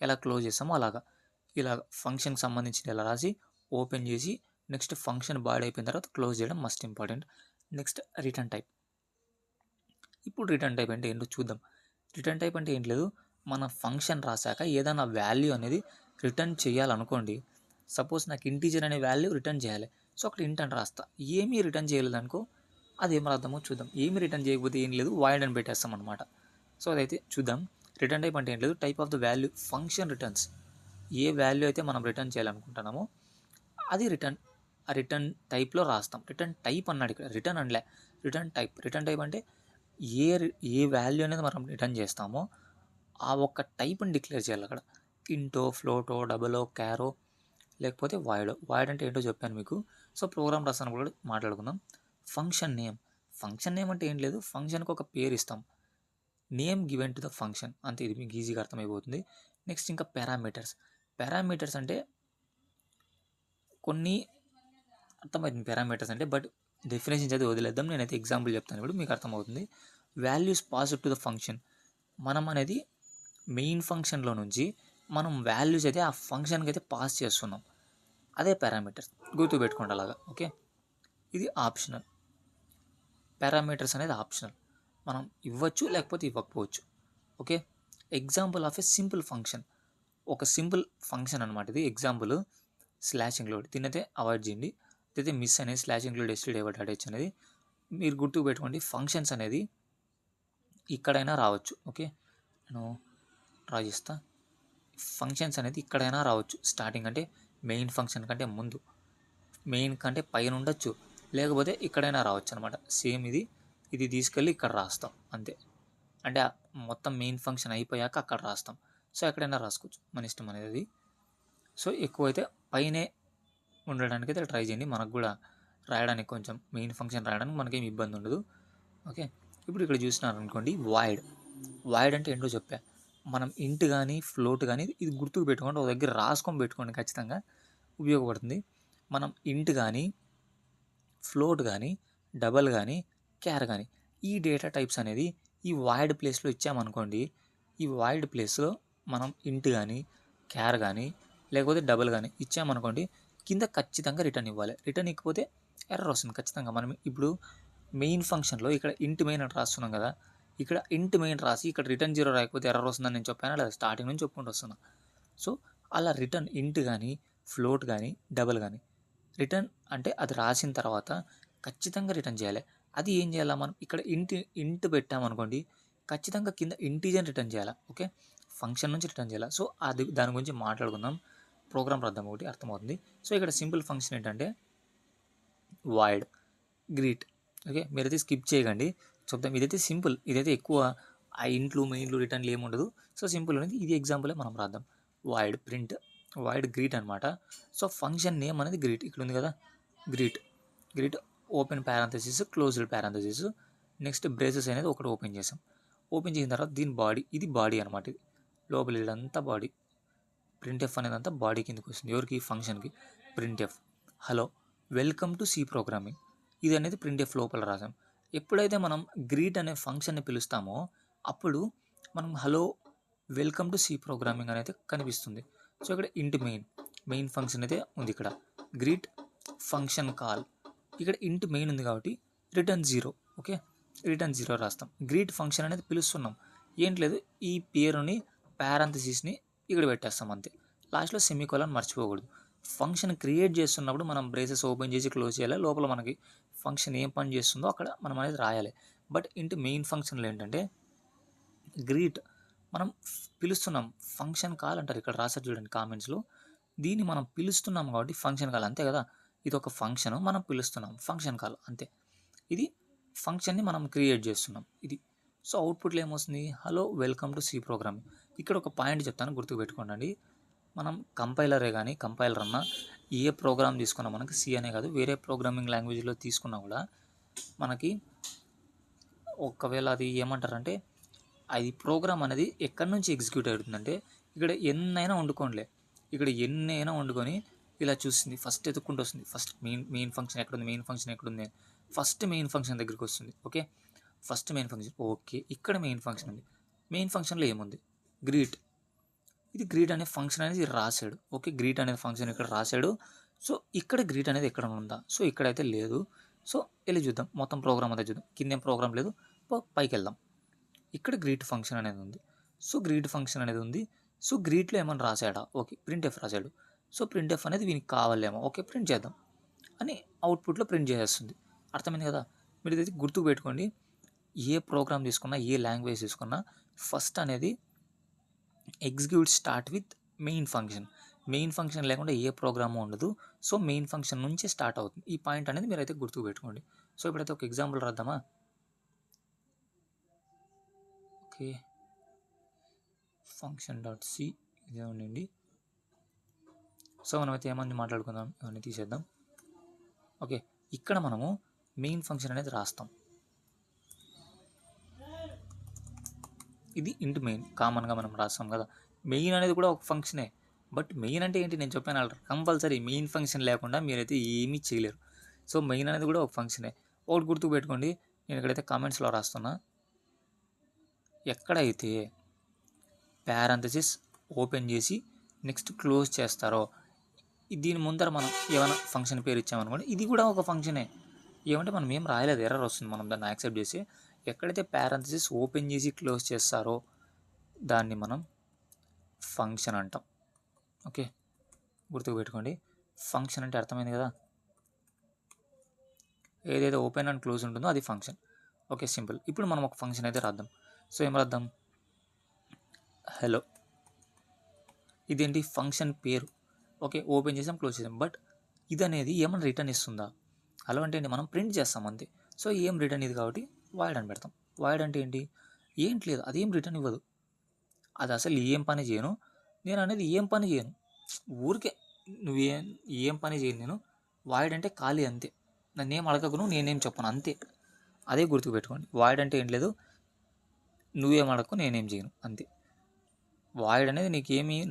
Speaker 1: ఎలా క్లోజ్ చేస్తామో అలాగా, ఇలా ఫంక్షన్కి సంబంధించిన ఎలా రాసి ఓపెన్ చేసి నెక్స్ట్ ఫంక్షన్ బాడీ అయిపోయిన తర్వాత క్లోజ్ చేయడం must important. Next return type. ఇప్పుడు రిటర్న్ టైప్ అంటే ఏంటో చూద్దాం. రిటర్న్ టైప్ అంటే ఏం లేదు, మన ఫంక్షన్ రాశాక ఏదైనా వాల్యూ అనేది రిటర్న్ చేయాలనుకోండి. సపోజ్ నాకు ఇంటీజర్ అనే వాల్యూ రిటర్న్ చేయాలి, సో అక్కడ ఇంట్ అని రాస్తా. ఏమీ రిటర్న్ చేయలేదు అనుకో, అది ఏం రాద్దామో చూద్దాం. ఏమి రిటర్న్ చేయకపోతే ఏం లేదు, వాయిడ్ అని పెట్టేస్తాం అనమాట. సో అదైతే చూద్దాం. రిటర్న్ టైప్ అంటే ఏం లేదు, type of the value function returns. A value అయితే మనం రిటర్న్ చేయాలనుకుంటున్నామో అది రిటర్న్ టైప్లో రాస్తాం. రిటర్న్ టైప్ అన్నాడు ఇక్కడ, రిటర్న్ అనలే, రిటర్న్ టైప్ అంటే ఏ వాల్యూ అనేది మనం రిటర్న్ చేస్తామో ఆ ఒక్క టైప్ని డిక్లేర్ చేయాలి అక్కడ. ఇంటో, ఫ్లోటో, డబలో, క్యారో, లేకపోతే వాయిడ్ అంటే ఏంటో చెప్పాను మీకు. సో ప్రోగ్రామ్ రాస్తాను కూడా మాట్లాడుకుందాం. ఫంక్షన్ నేమ్ అంటే ఏం లేదు, ఫంక్షన్కి ఒక పేరు ఇస్తాం, name given to the function, అంతే. ఇది మీకు ఈజీగా అర్థమైపోతుంది. నెక్స్ట్ ఇంకా పారామీటర్స్ అంటే కొన్ని అర్థమవుతుంది పారామీటర్స్ అంటే, బట్ డెఫినేషన్ చదివి వదిలేద్దాం. నేనైతే ఎగ్జాంపుల్ చెప్తాను ఇప్పుడు, మీకు అర్థమవుతుంది. Values pass to the function, మనం అనేది మెయిన్ ఫంక్షన్లో నుంచి మనం వాల్యూస్ అయితే ఆ ఫంక్షన్కి అయితే పాస్ చేస్తున్నాం, అదే పారామీటర్స్. గుర్తుపెట్టుకోండి అలాగా. ఓకే, ఇది ఆప్షనల్. పారామీటర్స్ అనేది ఆప్షనల్, మనం ఇవ్వచ్చు లేకపోతే ఇవ్వకపోవచ్చు. Okay, example of A simple function, ఒక సింపుల్ ఫంక్షన్ అనమాట ఇది. ఎగ్జాంపుల్ స్లాష్ ఇంక్లూడ్, దీనైతే అవాయిడ్ చేయండి. అయితే మిస్ అనేది స్లాష్ ఇంక్లూడ్ std.h అనేది మీరు గుర్తుకు పెట్టుకోండి. ఫంక్షన్స్ అనేది ఇక్కడైనా రావచ్చు. ఓకే, నేను డ్రా చేస్తా. ఫంక్షన్స్ అనేది ఇక్కడైనా రావచ్చు. స్టార్టింగ్ అంటే మెయిన్ ఫంక్షన్ కంటే ముందు, మెయిన్ కంటే పైన ఉండొచ్చు, లేకపోతే ఇక్కడైనా రావచ్చు అనమాట. సేమ్ ఇది తీసుకెళ్ళి ఇక్కడ రాస్తాం అంతే. అంటే మొత్తం మెయిన్ ఫంక్షన్ అయిపోయాక అక్కడ రాస్తాం. సో ఎక్కడైనా రాసుకోవచ్చు, మన ఇష్టం అనేది. సో ఎక్కువైతే పైనే ఉండడానికి అయితే ట్రై చేయండి, మనకు కూడా రాయడానికి కొంచెం మెయిన్ ఫంక్షన్ రాయడానికి మనకేం ఇబ్బంది ఉండదు. ఓకే, ఇప్పుడు ఇక్కడ చూసినారు అనుకోండి, వాయిడ్ అంటే ఏంటో చెప్పా. మనం ఇంట్ కానీ ఫ్లోట్ కానీ ఇది గుర్తుకు పెట్టుకోండి, ఒక దగ్గర రాసుకొని పెట్టుకోండి, ఖచ్చితంగా ఉపయోగపడుతుంది. మనం ఇంట్ కానీ ఫ్లోట్ కానీ డబల్ కానీ క్యార్ కానీ ఈ డేటా టైప్స్ అనేది ఈ వాయిడ్ ప్లేస్లో ఇచ్చామనుకోండి, ఈ వాయిడ్ ప్లేస్లో మనం ఇంట్ కానీ క్యార్ కానీ లేకపోతే డబల్ కానీ ఇచ్చామనుకోండి, కింద ఖచ్చితంగా రిటర్న్ ఇవ్వాలి. రిటర్న్ ఇకపోతే ఎర్రర్ వస్తుంది ఖచ్చితంగా. మనం ఇప్పుడు మెయిన్ ఫంక్షన్లో ఇక్కడ ఇంట్ మెయిన్ అని రాస్తున్నాం కదా, ఇక్కడ ఇంట్ మెయిన్ రాసి ఇక్కడ రిటర్న్ 0 రాకపోతే ఎర్రర్ వస్తుందని నేను చెప్పాను లేదా, స్టార్టింగ్ నుంచి చెప్పుకుంటూ వస్తున్నా. సో అలా రిటర్న్ ఇంట్ కానీ ఫ్లోట్ కానీ డబల్ కానీ రిటర్న్ అంటే అది రాసిన తర్వాత ఖచ్చితంగా రిటర్న్ చేయాలి. అది ఏం చేయాలా, మనం ఇక్కడ ఇంట్ పెట్టామనుకోండి, ఖచ్చితంగా కింద ఇంటీజర్ రిటర్న్ చేయాలి. ఓకే, ఫంక్షన్ నుంచి రిటర్న్ చేయాలి. సో అది దాని గురించి మాట్లాడుకుందాం. ప్రోగ్రామ్ రాద్దాం, ఒకటి అర్థమవుతుంది. సో ఇక్కడ సింపుల్ ఫంక్షన్ ఏంటంటే వాయిడ్ గ్రీట్. ఓకే, మీరైతే స్కిప్ చేయకండి, చెప్తాం. ఇదైతే సింపుల్, ఇదైతే ఎక్కువ ఆ ఇంట్లు మెయిన్లు రిటర్న్లు ఏమి ఉండదు. సో సింపుల్ అనేది ఇది. ఎగ్జాంపులే మనం రాద్దాం. వాయిడ్ గ్రీట్ అనమాట. సో ఫంక్షన్ నేమ్ అనేది గ్రీట్, ఇక్కడ ఉంది కదా, greet open parenthesis closed parenthesis. Next braces అనేది ఒకటి ఓపెన్ చేసాం. ఓపెన్ చేసిన తర్వాత దీని ఇది బాడీ అనమాట. ఇది లోపల ఇదంతా బాడీ. ప్రింట్ఎఫ్ అనేది అంతా బాడీ కిందకి వస్తుంది. ఎవరికి, ఫంక్షన్కి. Printf hello welcome to C programming, ఇది అనేది ప్రింట్ఎఫ్ లోపల రాసాం. ఎప్పుడైతే మనం గ్రీట్ అనే ఫంక్షన్ని పిలుస్తామో అప్పుడు మనం hello welcome to C programming అనేది కనిపిస్తుంది. సో ఇక్కడ ఇంట్ మెయిన్ ఫంక్షన్ అయితే ఉంది. ఇక్కడ గ్రీట్ ఫంక్షన్ కాల్, ఇక్కడ ఇంట్ మెయిన్ ఉంది కాబట్టి రిటర్న్ 0. ఓకే, రిటర్న్ 0 రాస్తాం. గ్రీట్ ఫంక్షన్ అనేది పిలుస్తున్నాం, ఏంటి లేదు, ఈ పేరుని పారాంథసిస్ని ఇక్కడ పెట్టేస్తాం అంతే. లాస్ట్లో సెమీకోలన్ మర్చిపోకూడదు. ఫంక్షన్ క్రియేట్ చేస్తున్నప్పుడు మనం బ్రేసెస్ ఓపెన్ చేసి క్లోజ్ చేయాలి. లోపల మనకి ఫంక్షన్ ఏం పని చేస్తుందో అక్కడ మనం అనేది రాయాలి. బట్ ఇంటి మెయిన్ ఫంక్షన్లో ఏంటంటే గ్రీట్ మనం పిలుస్తున్నాం, ఫంక్షన్ కాల్ అంటారు. ఇక్కడ రాసారు చూడండి కామెంట్స్లో. దీన్ని మనం పిలుస్తున్నాం కాబట్టి ఫంక్షన్ కాల్, అంతే కదా. ఇది ఒక ఫంక్షన్, మనం పిలుస్తున్నాం, ఫంక్షన్ కాల్ అంతే. ఇది ఫంక్షన్ని మనం క్రియేట్ చేస్తున్నాం ఇది. సో అవుట్పుట్లో ఏమొస్తుంది, hello welcome to C programming. ఇక్కడ ఒక పాయింట్ చెప్తాను, గుర్తుపెట్టుకోండి. మనం కంపైలరే కానీ కంపైలర్ అన్న ఏ ప్రోగ్రామ్ తీసుకున్నా, మనకి సి అనే కాదు వేరే ప్రోగ్రామింగ్ లాంగ్వేజ్లో తీసుకున్నా కూడా మనకి ఒకవేళ అది ఏమంటారంటే, అది ప్రోగ్రామ్ అనేది ఎక్కడి నుంచి ఎగ్జిక్యూట్ అవుతుందంటే, ఇక్కడ ఎన్నైనా వండుకోండిలే, ఇక్కడ ఎన్నైనా వండుకొని ఇలా చూస్తుంది, ఫస్ట్ ఎత్తుక్కుంటూ వస్తుంది. ఫస్ట్ మెయిన్ ఫంక్షన్ ఎక్కడుంది, మెయిన్ ఫంక్షన్ ఎక్కడుంది, ఫస్ట్ మెయిన్ ఫంక్షన్ దగ్గరికి వస్తుంది. Okay, first main function, okay ఇక్కడ మెయిన్ ఫంక్షన్ ఉంది. మెయిన్ ఫంక్షన్లో ఏముంది, గ్రీట్. ఇది గ్రీట్ అనే ఫంక్షన్ అనేది రాశాడు. ఓకే, గ్రీట్ అనేది ఫంక్షన్ ఇక్కడ రాశాడు. సో ఇక్కడ గ్రీట్ అనేది ఎక్కడ ఉందా, సో ఇక్కడైతే లేదు. సో వెళ్ళి చూద్దాం, మొత్తం ప్రోగ్రామ్ అంతా చూద్దాం. కిందేం ప్రోగ్రామ్ లేదు, పైకి వెళ్దాం. ఇక్కడ గ్రీట్ ఫంక్షన్ అనేది ఉంది. సో గ్రీట్ ఫంక్షన్ అనేది ఉంది. సో గ్రీట్లో ఏమన్నా రాశాడా, ఓకే ప్రింట్ ఎఫ్ రాశాడు. సో ప్రింట్ ఎఫ్ అనేది వీనికి కావాలేమో, ఓకే ప్రింట్ చేద్దాం అని అవుట్పుట్లో ప్రింట్ చేసేస్తుంది. అర్థమైంది కదా. మీరు ఇది గుర్తుకు పెట్టుకోండి, ఏ ప్రోగ్రామ్ తీసుకున్నా, ఏ లాంగ్వేజ్ తీసుకున్నా, ఫస్ట్ అనేది execute start with main function. Main function లేకుండా ఏ ప్రోగ్రాము ఉండదు. సో మెయిన్ ఫంక్షన్ నుంచే స్టార్ట్ అవుతుంది. ఈ పాయింట్ అనేది మీరైతే గుర్తుకు పెట్టుకోండి. సో ఇప్పుడైతే ఒక ఎగ్జాంపుల్ రాద్దామా. ఓకే, ఫంక్షన్ డాట్ సి ఇదే ఉండండి. సో మనమైతే ఏమని మాట్లాడుకుందాం, ఇవన్నీ తీసేద్దాం. ఓకే, ఇక్కడ మనము మెయిన్ ఫంక్షన్ అనేది రాస్తాం. ఇది ఇంటి మెయిన్ కామన్గా మనం రాస్తాం కదా. మెయిన్ అనేది కూడా ఒక ఫంక్షనే. బట్ మెయిన్ అంటే ఏంటి, నేను చెప్పాను ఆల్రెడీ, కంపల్సరీ మెయిన్ ఫంక్షన్ లేకుండా మీరైతే ఏమీ చేయలేరు. సో మెయిన్ అనేది కూడా ఒక ఫంక్షనే. ఒకటి గుర్తుకు పెట్టుకోండి, నేను ఇక్కడైతే కామెంట్స్లో రాస్తున్నా, ఎక్కడైతే ప్యారంథసిస్ ఓపెన్ చేసి నెక్స్ట్ క్లోజ్ చేస్తారో, దీని ముందర మనం ఏమైనా ఫంక్షన్ పేరు ఇచ్చామనుకోండి, ఇది కూడా ఒక ఫంక్షనే. ఏమంటే మనం ఏం రాయలేదు, ఎర్రర్ వస్తుంది, మనం దాన్ని యాక్సెప్ట్ చేసి ఎక్కడైతే ప్యారంథసిస్ ఓపెన్ చేసి క్లోజ్ చేస్తారో దాన్ని మనం ఫంక్షన్ అంటాం. ఓకే, గుర్తుకు పెట్టుకోండి, ఫంక్షన్ అంటే అర్థమైంది కదా. ఏదైతే ఓపెన్ అండ్ క్లోజ్ ఉంటుందో అది ఫంక్షన్. Okay simple. ఇప్పుడు మనం ఒక ఫంక్షన్ అయితే రాద్దాం. సో ఏం రాద్దాం, హలో. ఇదేంటి ఫంక్షన్ పేరు. ఓకే, ఓపెన్ చేసాం క్లోజ్ చేసాం. బట్ ఇది అనేది ఏమైనా రిటర్న్ ఇస్తుందా, హలో అంటే ఏంటి, మనం ప్రింట్ చేస్తాం అంతే. సో ఏం రిటర్న్ ఇది కాబట్టి వాయిడ్ అని పెడతాం. వాయిడ్ అంటే ఏంటి, ఏంటి లేదు, అదేం రిటర్న్ ఇవ్వదు. అది అసలు ఏం పని చేయను, నేను అనేది ఏం పని చేయను, ఊరికే ఏం పని చేయను నేను. వాయిడ్ అంటే ఖాళీ అంతే, నన్ను ఏం అడగను, నేనేం చెప్పను అంతే. అదే గుర్తుపెట్టుకోండి, వాయిడ్ అంటే ఏం లేదు, నువ్వేం అడగకు నేనేం చేయను అంతే. వాయిడ్ అనేది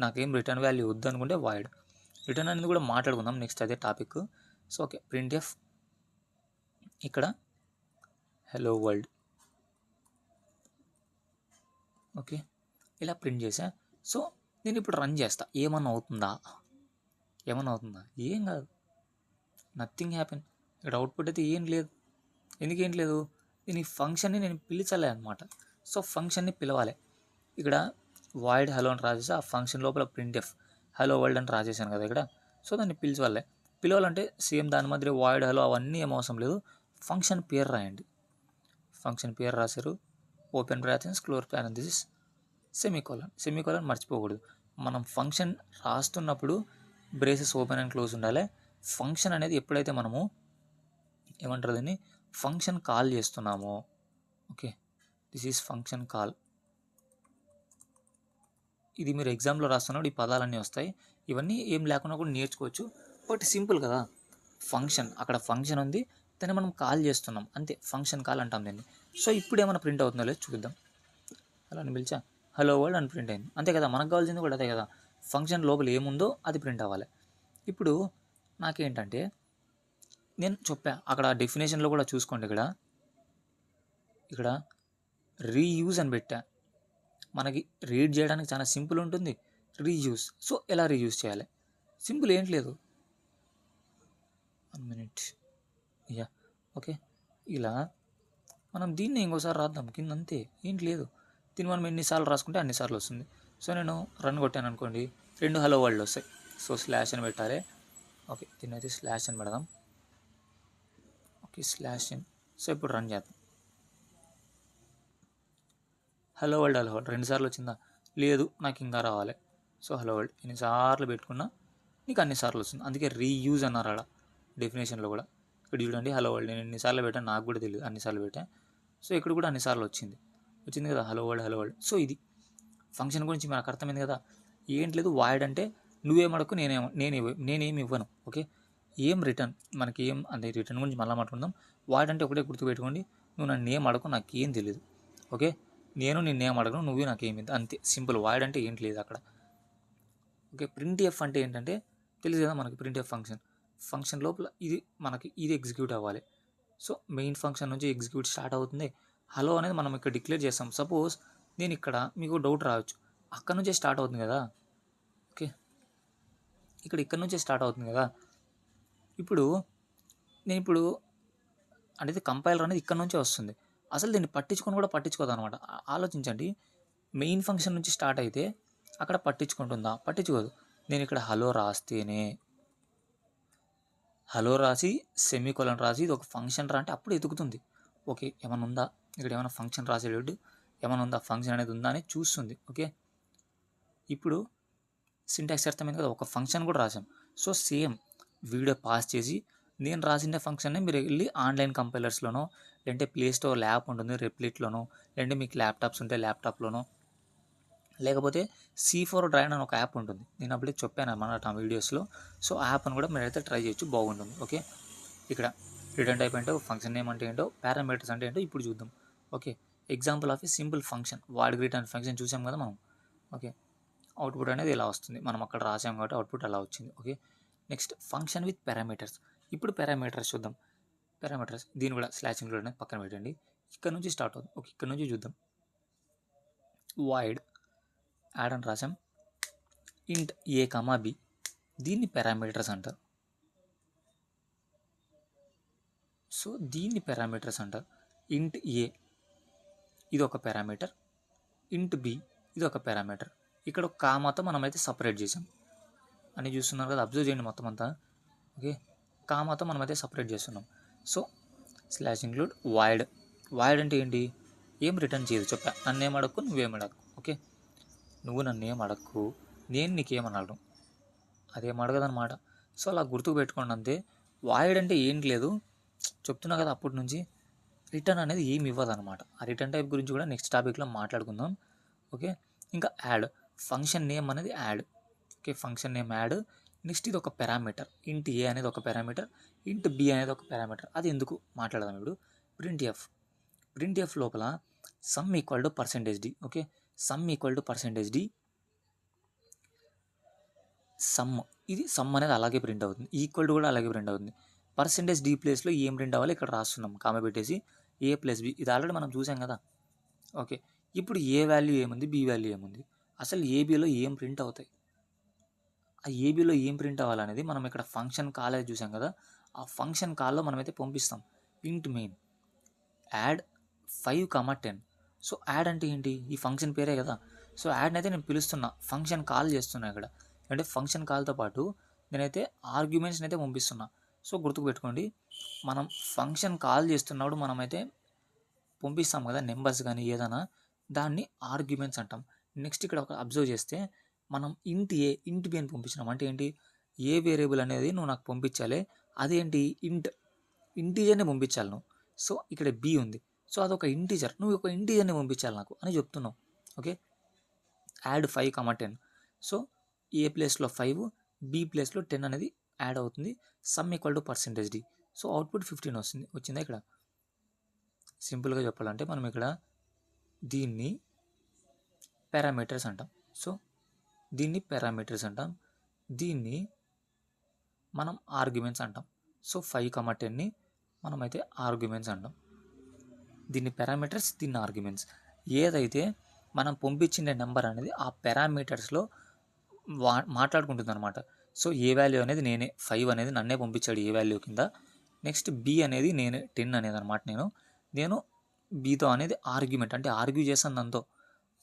Speaker 1: నాకేం రిటర్న్ వాల్యూ వద్దు అనుకుంటే వాయిడ్. రిటర్న్ అనేది కూడా మాట్లాడుకుందాం నెక్స్ట్, అదే topic. So okay, print F ఇక్కడ హలో వరల్డ్. ఓకే, ఇలా ప్రింట్ చేసా. సో నేను ఇప్పుడు రన్ చేస్తా, ఏమన్నా అవుతుందా, ఏం కాదు, నథింగ్ హ్యాపెన్. ఇక్కడ అవుట్పుట్ అయితే ఏం లేదు. ఎందుకేం లేదు, దీని ఫంక్షన్ని నేను పిలిచలే అనమాట. సో ఫంక్షన్ని పిలవాలి. ఇక్కడ వాయిడ్ హలో అని రాసేసి ఆ ఫంక్షన్ లోపల ప్రింట్ ఎఫ్ హలో వరల్డ్ అని రాసేసాను కదా ఇక్కడ. సో దాన్ని పిలవాలంటే సేమ్ దాని మధ్య వాయిడ్ హలో అవన్నీ ఏం అవసరం లేదు, ఫంక్షన్ పేరు రాయండి. ఫంక్షన్ పేరు రాశారు, open brackets close parenthesis semicolon మర్చిపోకూడదు. మనం ఫంక్షన్ రాస్తున్నప్పుడు బ్రేసెస్ ఓపెన్ అండ్ క్లోజ్ ఉండాలి. ఫంక్షన్ అనేది ఎప్పుడైతే మనము ఏమంటారు దీన్ని ఫంక్షన్ కాల్ చేస్తున్నామో, okay this is function call. ఇది మీరు ఎగ్జామ్లో రాస్తున్నప్పుడు ఈ పదాలన్నీ వస్తాయి. ఇవన్నీ ఏం లేకుండా కూడా నేర్చుకోవచ్చు. బట్ సింపుల్ కదా, ఫంక్షన్ అక్కడ ఫంక్షన్ ఉంది, దాన్ని మనం కాల్ చేస్తున్నాం అంతే, ఫంక్షన్ కాల్ అంటాం దీన్ని. సో ఇప్పుడు ఏమైనా ప్రింట్ అవుతుందో లేదు చూద్దాం. అలా అని పిలిచా హలో వరల్డ్ అని ప్రింట్ అయింది, అంతే కదా. మనకు కావాల్సింది కూడా అదే కదా, ఫంక్షన్ లోపల ఏముందో అది ప్రింట్ అవ్వాలి. ఇప్పుడు నాకేంటంటే నేను చెప్పా అక్కడ డెఫినేషన్లో కూడా చూసుకోండి, ఇక్కడ రీయూజ్ అని పెట్టా. మనకి రీడ్ చేయడానికి చాలా సింపుల్ ఉంటుంది, రీయూజ్. సో ఎలా రీయూజ్ చేయాలి, సింపుల్, ఏంటి లేదు, 1 minute యా ఓకే. ఇలా మనం దీన్ని ఇంకోసారి రాద్దాం కింద, అంతే, ఏంటి లేదు. దీన్ని మనం ఎన్నిసార్లు రాసుకుంటే అన్నిసార్లు వస్తుంది. సో నేను రన్ కొట్టాను అనుకోండి, 2 హలో వరల్డ్ వస్తాయి. సో స్లాష్ అని పెట్టాలి. ఓకే, దీన్ని అయితే స్లాష్ అని పెడదాం. ఓకే స్లాష్ అని. సో ఇప్పుడు రన్ చేద్దాం, హలో వరల్డ్ 2 సార్లు వచ్చిందా. లేదు నాకు ఇంకా రావాలి. సో హలో వరల్డ్ ఎన్నిసార్లు పెట్టుకున్నా నీకు అన్నిసార్లు వస్తుంది. అందుకే రీయూజ్ అన్నారు అక్కడ డెఫినేషన్లో కూడా. ఇక్కడ చూడండి హలో వరల్డ్ నేను ఎన్నిసార్లు పెట్టాను నాకు కూడా తెలియదు, అన్నిసార్లు పెట్టాను. సో ఇక్కడ కూడా అన్నిసార్లు వచ్చింది కదా హలో వరల్డ్. సో ఇది ఫంక్షన్ గురించి మనకు అర్థమైంది కదా. ఏంటి లేదు వాయిడ్ అంటే నువ్వేం అడగకు నేనేమి ఇవ్వను. ఓకే, ఏం రిటర్న్ మనకి ఏం అంటే రిటర్న్ గురించి మళ్ళీ మాట్లాడుకుందాం. వాయిడ్ అంటే ఒకటే గుర్తుపెట్టుకోండి, నువ్వు నన్ను ఏం అడగకు నాకేం తెలియదు. ఓకే, నేను నిన్నేం అడగను నువ్వు నాకేమి, అంతే సింపుల్. వాయిడ్ అంటే ఏంటి లేదు అక్కడ. ఓకే, ప్రింట్ ఎఫ్ అంటే ఏంటంటే తెలుసు కదా మనకి, ప్రింట్ ఎఫ్ ఫంక్షన్ లోపల ఇది ఎగ్జిక్యూట్ అవ్వాలి. సో మెయిన్ ఫంక్షన్ నుంచి ఎగ్జిక్యూట్ స్టార్ట్ అవుతుంది. హలో అనేది మనం ఇక్కడ డిక్లేర్ చేస్తాం. సపోజ్ నేను ఇక్కడ మీకు డౌట్ రావచ్చు, అక్కడ నుంచే స్టార్ట్ అవుతుంది కదా. ఓకే, ఇక్కడ నుంచే స్టార్ట్ అవుతుంది కదా. ఇప్పుడు అనేది కంపైలర్ అనేది ఇక్కడ నుంచే వస్తుంది. అసలు దీన్ని పట్టించుకోదు అనమాట. ఆలోచించండి, మెయిన్ ఫంక్షన్ నుంచి స్టార్ట్ అయితే అక్కడ పట్టించుకుంటుందా? పట్టించుకోదు. నేను ఇక్కడ హలో రాసి సెమీకోలన్ రాసి ఇది ఒక ఫంక్షన్ రా అంటే అప్పుడు ఎదుగుతుంది. ఓకే, ఏమైనా ఉందా ఇక్కడ, ఏమైనా ఫంక్షన్ రాసేటట్టు ఏమైనా ఉందా, ఫంక్షన్ అనేది ఉందా అని చూస్తుంది. ఓకే, ఇప్పుడు సింటాక్స్ అర్థమైంది కదా, ఒక ఫంక్షన్ కూడా రాసాం. సో సేమ్ వీడియో పాస్ చేసి నేను రాసిన ఫంక్షన్ని మీరు వెళ్ళి ఆన్లైన్ కంపైలర్స్లోనో, లేదంటే ప్లే స్టోర్ ల్యాప్ ఉంటుంది రెప్లిట్లోనో, లేదంటే మీకు ల్యాప్టాప్స్ ఉంటే ల్యాప్టాప్లోనో, లేకపోతే C4 డ్రైవ్ అని ఒక యాప్ ఉంటుంది. నేను అప్పుడే చెప్పాను అన్నమాట ఆ వీడియోస్లో. సో ఆ యాప్ని కూడా మీరైతే ట్రై చేయొచ్చు, బాగుంటుంది. ఓకే, ఇక్కడ రిటర్న్ టైప్ ఏంటో, ఫంక్షన్ నేమ్ అంటే ఏంటో, పారామీటర్స్ అంటే ఏంటో ఇప్పుడు చూద్దాం. Okay, example of A simple function void greet అనే ఫంక్షన్ చూసాం కదా మనం. ఓకే, అవుట్పుట్ అనేది ఇలా వస్తుంది, మనం అక్కడ రాసాం కాబట్టి అవుట్పుట్ అలా వచ్చింది. Okay, next function with parameters. ఇప్పుడు పారామీటర్స్ చూద్దాం. పారామీటర్స్ దీన్ని కూడా స్లాష్ ఇంక్లూడ్ అనేది పక్కన పెట్టండి. ఇక్కడ నుంచి స్టార్ట్ అవుతుంది. ఓకే, ఇక్కడ నుంచి చూద్దాం. వాయిడ్ యాడ్ అని రాసాం, ఇంట్ A, B, దీన్ని పారామీటర్స్ అంటారు. సో దీన్ని పారామీటర్స్ అంటారు. ఇంట్ A ఇది ఒక పారామీటర్, ఇంట్ B ఇది ఒక పారామీటర్. ఇక్కడ ఒక కామాతో మనమైతే సపరేట్ చేసాం అని చూస్తున్నారు కదా, అబ్జర్వ్ చేయండి మొత్తం అంతా. ఓకే, కామాతో మనమైతే సపరేట్ చేస్తున్నాం. సో స్లాష్ ఇంక్లూడ్ వాయిడ్ అంటే ఏంటి, ఏం రిటర్న్ చేయదు. చెప్పా, నన్నేం అడగకు నువ్వేం అడగకు. ఓకే, నువ్వు నన్నేం అడగకు నేను నీకేమనడం, అదేం అడగదనమాట. సో అలా గుర్తుకు పెట్టుకోండి అంతే. వాయిడ్ అంటే ఏంటి లేదు చెప్తున్నా కదా అప్పటి నుంచి, రిటర్న్ అనేది ఏమి ఇవ్వదు అనమాట. ఆ రిటర్న్ టైప్ గురించి కూడా నెక్స్ట్ టాపిక్లో మాట్లాడుకుందాం. ఓకే, ఇంకా యాడ్ ఫంక్షన్ నేమ్ అనేది add. Okay, function name add. Next ఇది ఒక పారామీటర్, ఇంట్ A అనేది ఒక పారామీటర్, ఇంట్ B అనేది ఒక పారామీటర్. అది ఎందుకు మాట్లాడదాం ఇప్పుడు. ప్రింట్ ఎఫ్ లోపల sum equal to %d. Okay, sum equal to %d some, ఇది సమ్ అనేది అలాగే ప్రింట్ అవుతుంది, ఈక్వల్ టు కూడా అలాగే ప్రింట్ అవుతుంది. %d ప్లేస్లో ఏం ప్రింట్ అవ్వాలి ఇక్కడ రాస్తున్నాం, కామ పెట్టేసి A+B. ఇది ఆల్రెడీ మనం చూసాం కదా. ఓకే, ఇప్పుడు ఏ వాల్యూ ఏముంది, బి వాల్యూ ఏముంది, అసలు ఏబీలో ఏం ప్రింట్ అవుతాయి, ఆ ఏబీలో ఏం ప్రింట్ అవ్వాలనేది మనం ఇక్కడ ఫంక్షన్ కాల్ అయితే చూసాం కదా, ఆ ఫంక్షన్ కాల్లో మనమైతే పంపిస్తాం. ఇంట్ మెయిన్ యాడ్ 5, 10. సో యాడ్ అంటే ఏంటి, ఈ ఫంక్షన్ పేరే కదా. సో యాడ్ని అయితే నేను పిలుస్తున్నా, ఫంక్షన్ కాల్ చేస్తున్నా ఇక్కడ. అంటే ఫంక్షన్ కాల్తో పాటు నేనైతే ఆర్గ్యుమెంట్స్ని అయితే పంపిస్తున్నా. సో గుర్తుపెట్టుకోండి, మనం ఫంక్షన్ కాల్ చేస్తున్నప్పుడు మనమైతే పంపిస్తాం కదా నెంబర్స్ కానీ ఏదైనా, దాన్ని ఆర్గ్యుమెంట్స్ అంటాం. నెక్స్ట్ ఇక్కడ ఒక అబ్జర్వ్ చేస్తే మనం ఇంట్ A, ఇంట్ B అని పంపించినాం. అంటే ఏంటి, ఏ వేరియబుల్ అనేది నువ్వు నాకు పంపించాలి, అదేంటి ఇంటీజర్ని పంపించాలి నువ్వు. సో ఇక్కడ B ఉంది, సో అదొక ఇంటీజర్, నువ్వు ఒక ఇంటీజర్ని పంపించాలి నాకు అని చెప్తున్నావు. Okay, add 5, 10. సో A ప్లేస్లో 5, B ప్లేస్లో 10 అనేది యాడ్ అవుతుంది. Sum equal to %d. So output 15 వచ్చిందా ఇక్కడ. సింపుల్గా చెప్పాలంటే మనం ఇక్కడ దీన్ని పారామీటర్స్ అంటాం. సో దీన్ని పారామీటర్స్ అంటాం, దీన్ని మనం ఆర్గ్యుమెంట్స్ అంటాం. సో 5, 10ని మనమైతే ఆర్గ్యుమెంట్స్ అంటాం. దీన్ని పారామీటర్స్, దీన్ని ఆర్గ్యుమెంట్స్. ఏదైతే మనం పంపించిన నెంబర్ అనేది ఆ పారామీటర్స్లో మాట్లాడుకుంటుంది అనమాట. సో ఏ వాల్యూ అనేది నేనే, 5 అనేది నన్నే పంపించాడు ఏ వాల్యూ కింద. నెక్స్ట్ B అనేది నేనే, 10 అనేది అనమాట నేను Bతో అనేది ఆర్గ్యుమెంట్, అంటే ఆర్గ్యూ చేస్తాను దాంతో.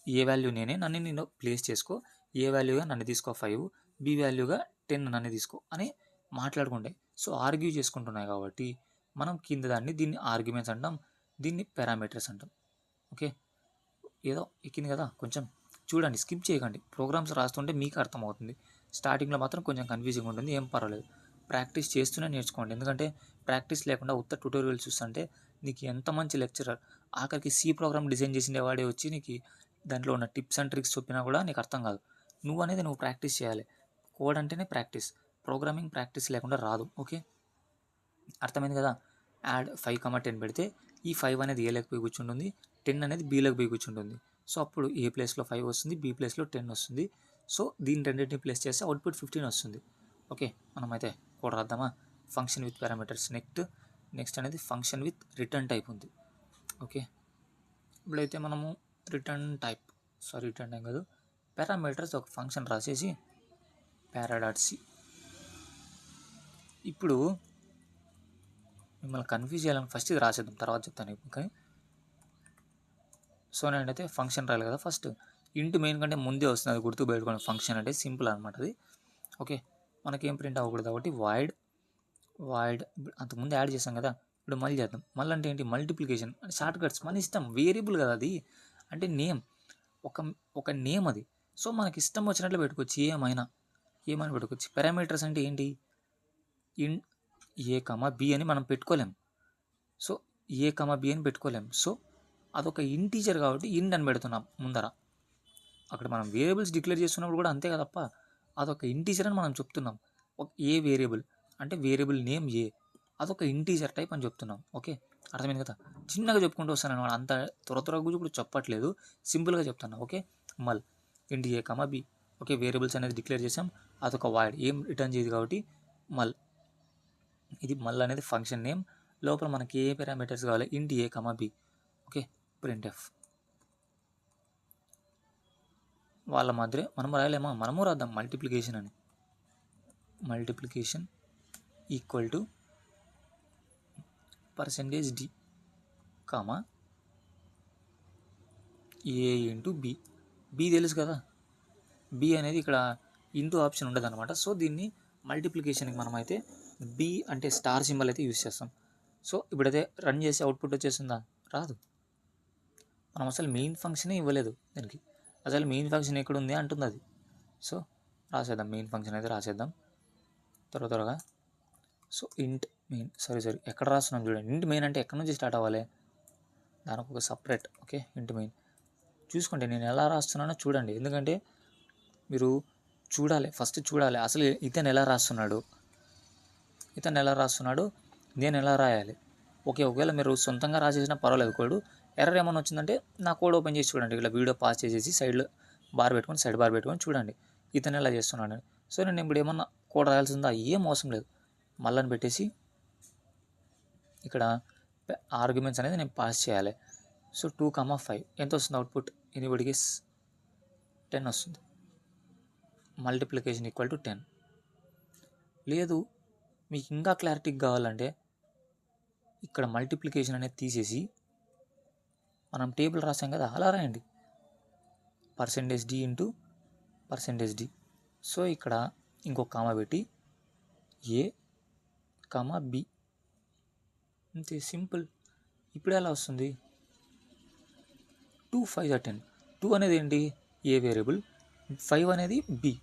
Speaker 1: ఏ వాల్యూ నేనే, నేను ప్లేస్ చేసుకో, ఏ వాల్యూగా నన్ను తీసుకో 5, B వాల్యూగా 10 నన్ను తీసుకో అని మాట్లాడుకుంటాయి. సో ఆర్గ్యూ చేసుకుంటున్నాయి కాబట్టి మనం కింద దీన్ని ఆర్గ్యుమెంట్స్ అంటాం, దీన్ని పారామీటర్స్ అంటాం. ఓకే, ఏదో ఎక్కింది కదా కొంచెం. చూడండి, స్కిప్ చేయకండి. ప్రోగ్రామ్స్ రాస్తుంటే మీకు అర్థమవుతుంది. స్టార్టింగ్లో మాత్రం కొంచెం కన్ఫ్యూజింగ్ ఉంటుంది, ఏం పర్వాలేదు. ప్రాక్టీస్ చేస్తూనే నేర్చుకోండి. ఎందుకంటే ప్రాక్టీస్ లేకుండా ఉత్త ట్యూటోరియల్ చూస్తుంటే నీకు ఎంత మంచి లెక్చరర్ ఆఖరికి సి ప్రోగ్రామ్ డిజైన్ చేసిన వాడే వచ్చి నీకు దాంట్లో ఉన్న టిప్స్ అండ్ ట్రిక్స్ చెప్పినా కూడా నీకు అర్థం కాదు. నువ్వు ప్రాక్టీస్ చేయాలి. కోడ్ అంటేనే ప్రాక్టీస్. ప్రోగ్రామింగ్ ప్రాక్టీస్ లేకుండా రాదు. ఓకే, అర్థమైంది కదా. యాడ్ 5,10 పెడితే ఈ 5 అనేది ఏలోకి పోయి కూర్చుంటుంది, 10 అనేది బీలోకి పోయి కూర్చుంటుంది. సో అప్పుడు ఏ ప్లేస్లో 5 వస్తుంది, బీ ప్లేస్లో 10 వస్తుంది. సో దీని రెండింటిని ప్లేస్ చేస్తే అవుట్పుట్ 15 వస్తుంది. ఓకే, మనమైతే కోడ్ రాద్దామా. ఫంక్షన్ విత్ పారామీటర్స్ నెక్స్ట్ అనేది ఫంక్షన్ విత్ రిటర్న్ టైప్ ఉంది. ఓకే, ఇప్పుడైతే మనము రిటర్న్ టైప్ కాదు, పారామీటర్స్ ఒక ఫంక్షన్ రాసేసి para.c. ఇప్పుడు మిమ్మల్ని కన్ఫ్యూజ్ చేయాలని ఫస్ట్ ఇది రాసేద్దాం, తర్వాత చెప్తాను. ఓకే, సో నేనైతే ఫంక్షన్ రాయాలి కదా. ఫస్ట్ ఇంటూ మెయిన్ కంటే ముందే వస్తుంది, అది గుర్తు పెట్టుకోండి. ఫంక్షన్ అంటే సింపుల్ అనమాట అది. ఓకే, మనకేం ప్రింట్ అవ్వకూడదు కాబట్టి వాయిడ్ అంతకుముందు యాడ్ చేసాం కదా, ఇప్పుడు మళ్ళీ చేద్దాం. మళ్ళీ అంటే ఏంటి, మల్టిప్లికేషన్ షార్ట్ కట్స్ మన ఇష్టం, వేరియబుల్ కదా అది. అంటే నేమ్ ఒక నేమ్ అది. సో మనకి ఇష్టం వచ్చినట్లు పెట్టుకోవచ్చు, ఏమైనా పెట్టుకోవచ్చు. పారామీటర్స్ అంటే ఏంటి, ఇన్ ఏ కమా బి అని మనం పెట్టుకోలేం. సో ఏ కమా బి అని పెట్టుకోలేం. సో అదొక ఇంటీజర్ కాబట్టి ఇండ్ అని పెడుతున్నాం ముందర. అక్కడ మనం వేరియబుల్స్ డిక్లేర్ చేస్తున్నప్పుడు కూడా అంతే కదప్ప, అదొక ఇంటీజర్ అని మనం చెప్తున్నాం. ఏ వేరియబుల్ అంటే వేరియబుల్ నేమ్ ఏ, అదొక ఇంటీజర్ టైప్ అని చెప్తున్నాం. ఓకే, అర్థమైంది కదా. చిన్నగా చెప్పుకుంటూ వస్తాను అనమాట, అంత త్వరగా ఇప్పుడు చెప్పట్లేదు, సింపుల్గా చెప్తాను. ఓకే, మల్ ఇండ్ a comma b. Okay, variables అనేది డిక్లేర్ చేసాం, అదొక వాయిడ్ ఏం రిటర్న్ చేయదు కాబట్టి మల్. ఇది మల్ అనేది ఫంక్షన్ నేమ్, లోపల మనకి ఏ పారామీటర్స్ కావాలి, int a comma b. Okay, printf. వాళ్ళ మాదిరే మనం రాయలేమా, మనము రాద్దాం మల్టిప్లికేషన్ అని. Multiplication equal to %d comma a into b. B తెలుసు కదా, బి అనేది ఇక్కడ ఇంటూ ఆప్షన్ ఉండదు అనమాట. సో దీన్ని మల్టిప్లికేషన్కి మనమైతే బి అంటే స్టార్ సింబల్ అయితే యూజ్ చేస్తాం. సో ఇప్పుడైతే రన్ చేసి అవుట్పుట్ వచ్చేస్తుందా, రాదు. మనం అసలు మెయిన్ ఫంక్షనే ఇవ్వలేదు దానికి, అసలు మెయిన్ ఫంక్షన్ ఎక్కడ ఉంది అంటుంది అది. సో రాసేద్దాం, మెయిన్ ఫంక్షన్ అయితే రాసేద్దాం త్వరగా. సో ఇంట్ మెయిన్, ఎక్కడ రాస్తున్నాం చూడండి. ఇంట్ మెయిన్ అంటే ఎక్కడి నుంచి స్టార్ట్ అవ్వాలి, దానికి ఒక సపరేట్. ఓకే, ఇంట్ మెయిన్ చూసుకోండి, నేను ఎలా రాస్తున్నానో చూడండి. ఎందుకంటే మీరు ఫస్ట్ చూడాలి అసలు ఇతను ఎలా రాస్తున్నాడు, నేను ఎలా రాయాలి. ఓకే, ఒకవేళ మీరు సొంతంగా రాసేసినా పర్వాలేదు కోడ్. ఎర్రర్ ఏమైనా వచ్చిందంటే నా కోడ్ ఓపెన్ చేసి చూడండి, ఇలా వీడియో పాస్ చేసేసి సైడ్ బార్ పెట్టుకొని చూడండి ఇతను ఎలా చేస్తున్నాడు. సో నేను ఇప్పుడు ఏమన్నా కోడ్ రాయాల్సిందా, ఏం అవసరం లేదు. మళ్ళీ పెట్టేసి ఇక్కడ ఆర్గ్యుమెంట్స్ అనేది నేను పాస్ చేయాలి. సో 2,5 ఎంత వస్తుంది అవుట్పుట్, ఎనీబడికి 10 వస్తుంది. Multiplication equal to 10. లేదు మీకు ఇంకా క్లారిటీగా కావాలంటే ఇక్కడ మల్టిప్లికేషన్ అనేది తీసేసి మనం టేబుల్ రాసాం కదా, అలా రాయండి, %d ఇంటూ %d. సో ఇక్కడ ఇంకొక కామా పెట్టి ఏ కామా బి, అంతే సింపుల్. ఇప్పుడు ఎలా వస్తుంది, 2 5 10. 2 అనేది ఏంటి, ఏ వేరియబుల్, 5 అనేది బి,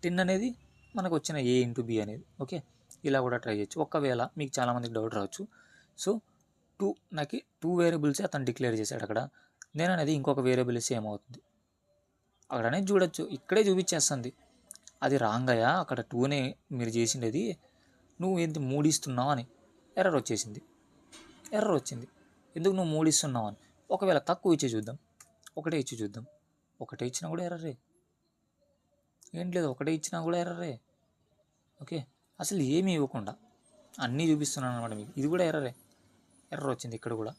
Speaker 1: 10 అనేది మనకు వచ్చిన ఏ ఇంటూ బి అనేది. ఓకే, ఇలా కూడా ట్రై చేయొచ్చు. ఒకవేళ మీకు చాలామందికి డౌట్ రావచ్చు. సో నాకు 2 వేరియబుల్స్ అతను డిక్లేర్ చేశాడు అక్కడ, నేను అనేది ఇంకొక వేరియబుల్ ఇస్తే ఏమవుతుంది అక్కడ అనేది చూడొచ్చు. ఇక్కడే చూపించేస్తుంది అది రాంగ్ అయ్యా, అక్కడ 2నే మీరు చేసిండేది, నువ్వు ఏంటి 3 ఇస్తున్నావు అని ఎర్రర్ వచ్చింది. ఎందుకు నువ్వు 3 ఇస్తున్నావు అని. ఒకవేళ తక్కువ ఇచ్చి చూద్దాం, ఒకటే ఇచ్చినా కూడా ఎర్రరే. ఏం లేదు, ఒకటే ఇచ్చినా కూడా ఎర్రరే. ఓకే, అసలు ఏమీ ఇవ్వకుండా అన్నీ చూపిస్తున్నాను అనమాట మీకు, ఇది కూడా ఎర్రర్ వచ్చింది ఇక్కడ కూడా.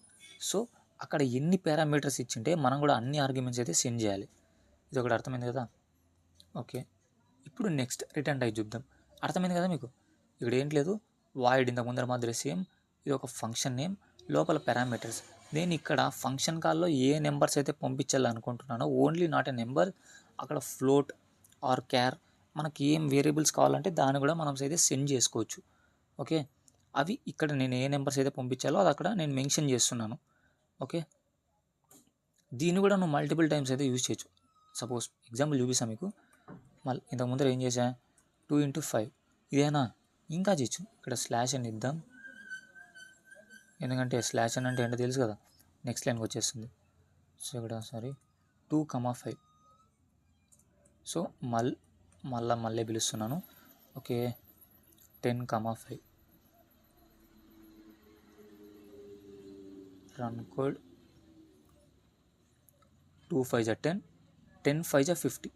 Speaker 1: సో అక్కడ ఎన్ని పారామీటర్స్ ఇచ్చింటే మనం కూడా అన్ని ఆర్గ్యుమెంట్స్ అయితే సెండ్ చేయాలి. ఇది ఒకటి అర్థమైంది కదా. ఓకే, ఇప్పుడు నెక్స్ట్ రిటర్న్ టైప్ చూద్దాం. అర్థమైంది కదా మీకు. ఇక్కడ ఏం లేదు, వాయిడ్ ఇంతకు ముందర మాదిరి సేమ్, ఇది ఒక ఫంక్షన్ నేమ్, లోపల పారామీటర్స్. నేను ఇక్కడ ఫంక్షన్ కాల్లో ఏ నెంబర్స్ అయితే పంపించాలనుకుంటున్నానో ఓన్లీ నాట్ ఎ నెంబర్, అక్కడ ఫ్లోట్ ఆర్ క్యార్ మనకి ఏం వేరియబుల్స్ కావాలంటే దాన్ని కూడా మనం అయితే సెండ్ చేసుకోవచ్చు. ఓకే, అవి ఇక్కడ నేను ఏ నెంబర్స్ అయితే పంపించాలో అది అక్కడ నేను మెన్షన్ చేస్తున్నాను. ఓకే, దీన్ని కూడా నువ్వు మల్టిపుల్ టైమ్స్ అయితే యూజ్ చేయొచ్చు. సపోజ్ ఎగ్జాంపుల్ చూపిస్తాను మీకు. మళ్ళీ ఇంతకు ముందర ఏం చేసా, 2 × 5 ఇదేనా, ఇంకా చేయొచ్చు. ఇక్కడ స్లాష్ అని ఇద్దాం, ఎందుకంటే స్లాష్ అని అంటే ఏంటో తెలుసు కదా, నెక్స్ట్ లైన్కి వచ్చేస్తుంది. సో ఇక్కడ 2,5. సో మళ్ళీ పిలుస్తున్నాను. Okay, 10,5 run code. 2 × 5 = 10, 10 × 5 = 50.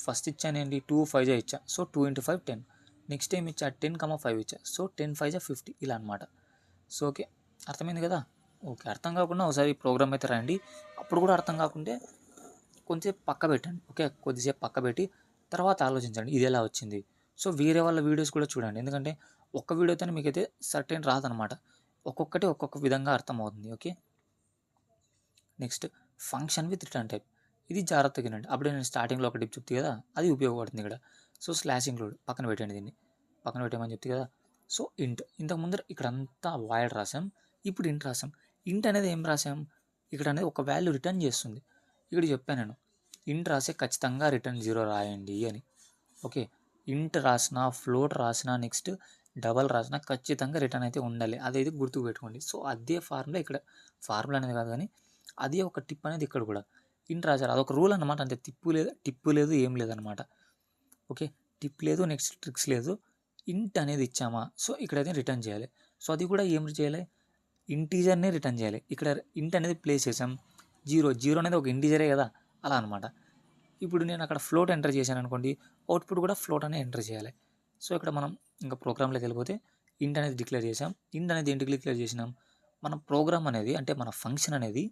Speaker 1: ఫస్ట్ ఇచ్చాను ఏంటి, 2 × 5 ఇచ్చా, సో 2 × 5 10. నెక్స్ట్ టైం ఇచ్చా 10,5 ఇచ్చా, సో 10 × 5 = 50 ఇలా అనమాట. సో ఓకే, అర్థమైంది కదా. ఓకే, అర్థం కాకుండా ఒకసారి ప్రోగ్రామ్ అయితే రాయండి. అప్పుడు కూడా అర్థం కాకుంటే కొంచెంసేపు పక్క పెట్టండి. ఓకే, కొద్దిసేపు పక్క పెట్టి తర్వాత ఆలోచించండి ఇది ఎలా వచ్చింది. సో వేరే వాళ్ళ వీడియోస్ కూడా చూడండి, ఎందుకంటే ఒక్క వీడియోతోనే మీకైతే సర్టెన్ రాదనమాట. ఒక్కొక్కటి ఒక్కొక్క విధంగా అర్థమవుతుంది. Okay, next function with return type. ఇది జాగ్రత్తగా వినండి. అప్పుడే నేను స్టార్టింగ్లో ఒక టిప్ చెప్తే కదా, అది ఉపయోగపడుతుంది ఇక్కడ. సో స్లాష్ ఇంక్లూడ్ పక్కన పెట్టండి, దీన్ని పక్కన పెట్టేమని చెప్తే కదా. సో ఇంతకు ముందర ఇక్కడ అంతా వాయిడ్ రాసాం, ఇప్పుడు ఇంట్ రాసాం. ఇంట్ అనేది ఏం రాసాం, ఇక్కడ అనేది ఒక వాల్యూ రిటర్న్ చేస్తుంది. ఇక్కడ చెప్పాను నేను, ఇంట్ రాసే ఖచ్చితంగా రిటర్న్ 0 రాయండి అని. ఓకే, ఇంట్ రాసిన, ఫ్లోట్ రాసిన, నెక్స్ట్ డబల్ రాసిన ఖచ్చితంగా రిటర్న్ అయితే ఉండాలి. అదైతే గుర్తుకు పెట్టుకోండి. సో అదే ఫార్ములా ఇక్కడ, ఫార్ములా అనేది కాదు కానీ అదే ఒక టిప్ అనేది ఇక్కడ కూడా. ఇంట్ రాశారు, అదొక రూల్ అనమాట. అంటే టిప్పు లేదు ఏం లేదనమాట. ఓకే, టిప్ లేదు, నెక్స్ట్ ట్రిక్స్ లేదు, ఇంట్ అనేది ఇచ్చామా, సో ఇక్కడైతే రిటర్న్ చేయాలి. సో అది కూడా ఏం చేయాలి, ఇంటీజర్నే రిటర్న్ చేయాలి. ఇక్కడ ఇంట్ అనేది ప్లేస్ చేసాం, 0 అనేది ఒక ఇంటీజరే కదా, అలా అనమాట. ఇప్పుడు నేను అక్కడ ఫ్లోట్ ఎంటర్ చేశాను అనుకోండి, అవుట్పుట్ కూడా ఫ్లోట్ అనే ఎంటర్ చేయాలి. సో ఇక్కడ మనం ఇంకా ప్రోగ్రామ్లోకి వెళ్ళిపోతే ఇంట్ అనేది డిక్లేర్ చేసాం. ఇంట్ అనేది ఏంటి డిక్లేర్ చేసినాం, మన ప్రోగ్రామ్ అనేది అంటే మన ఫంక్షన్ అనేది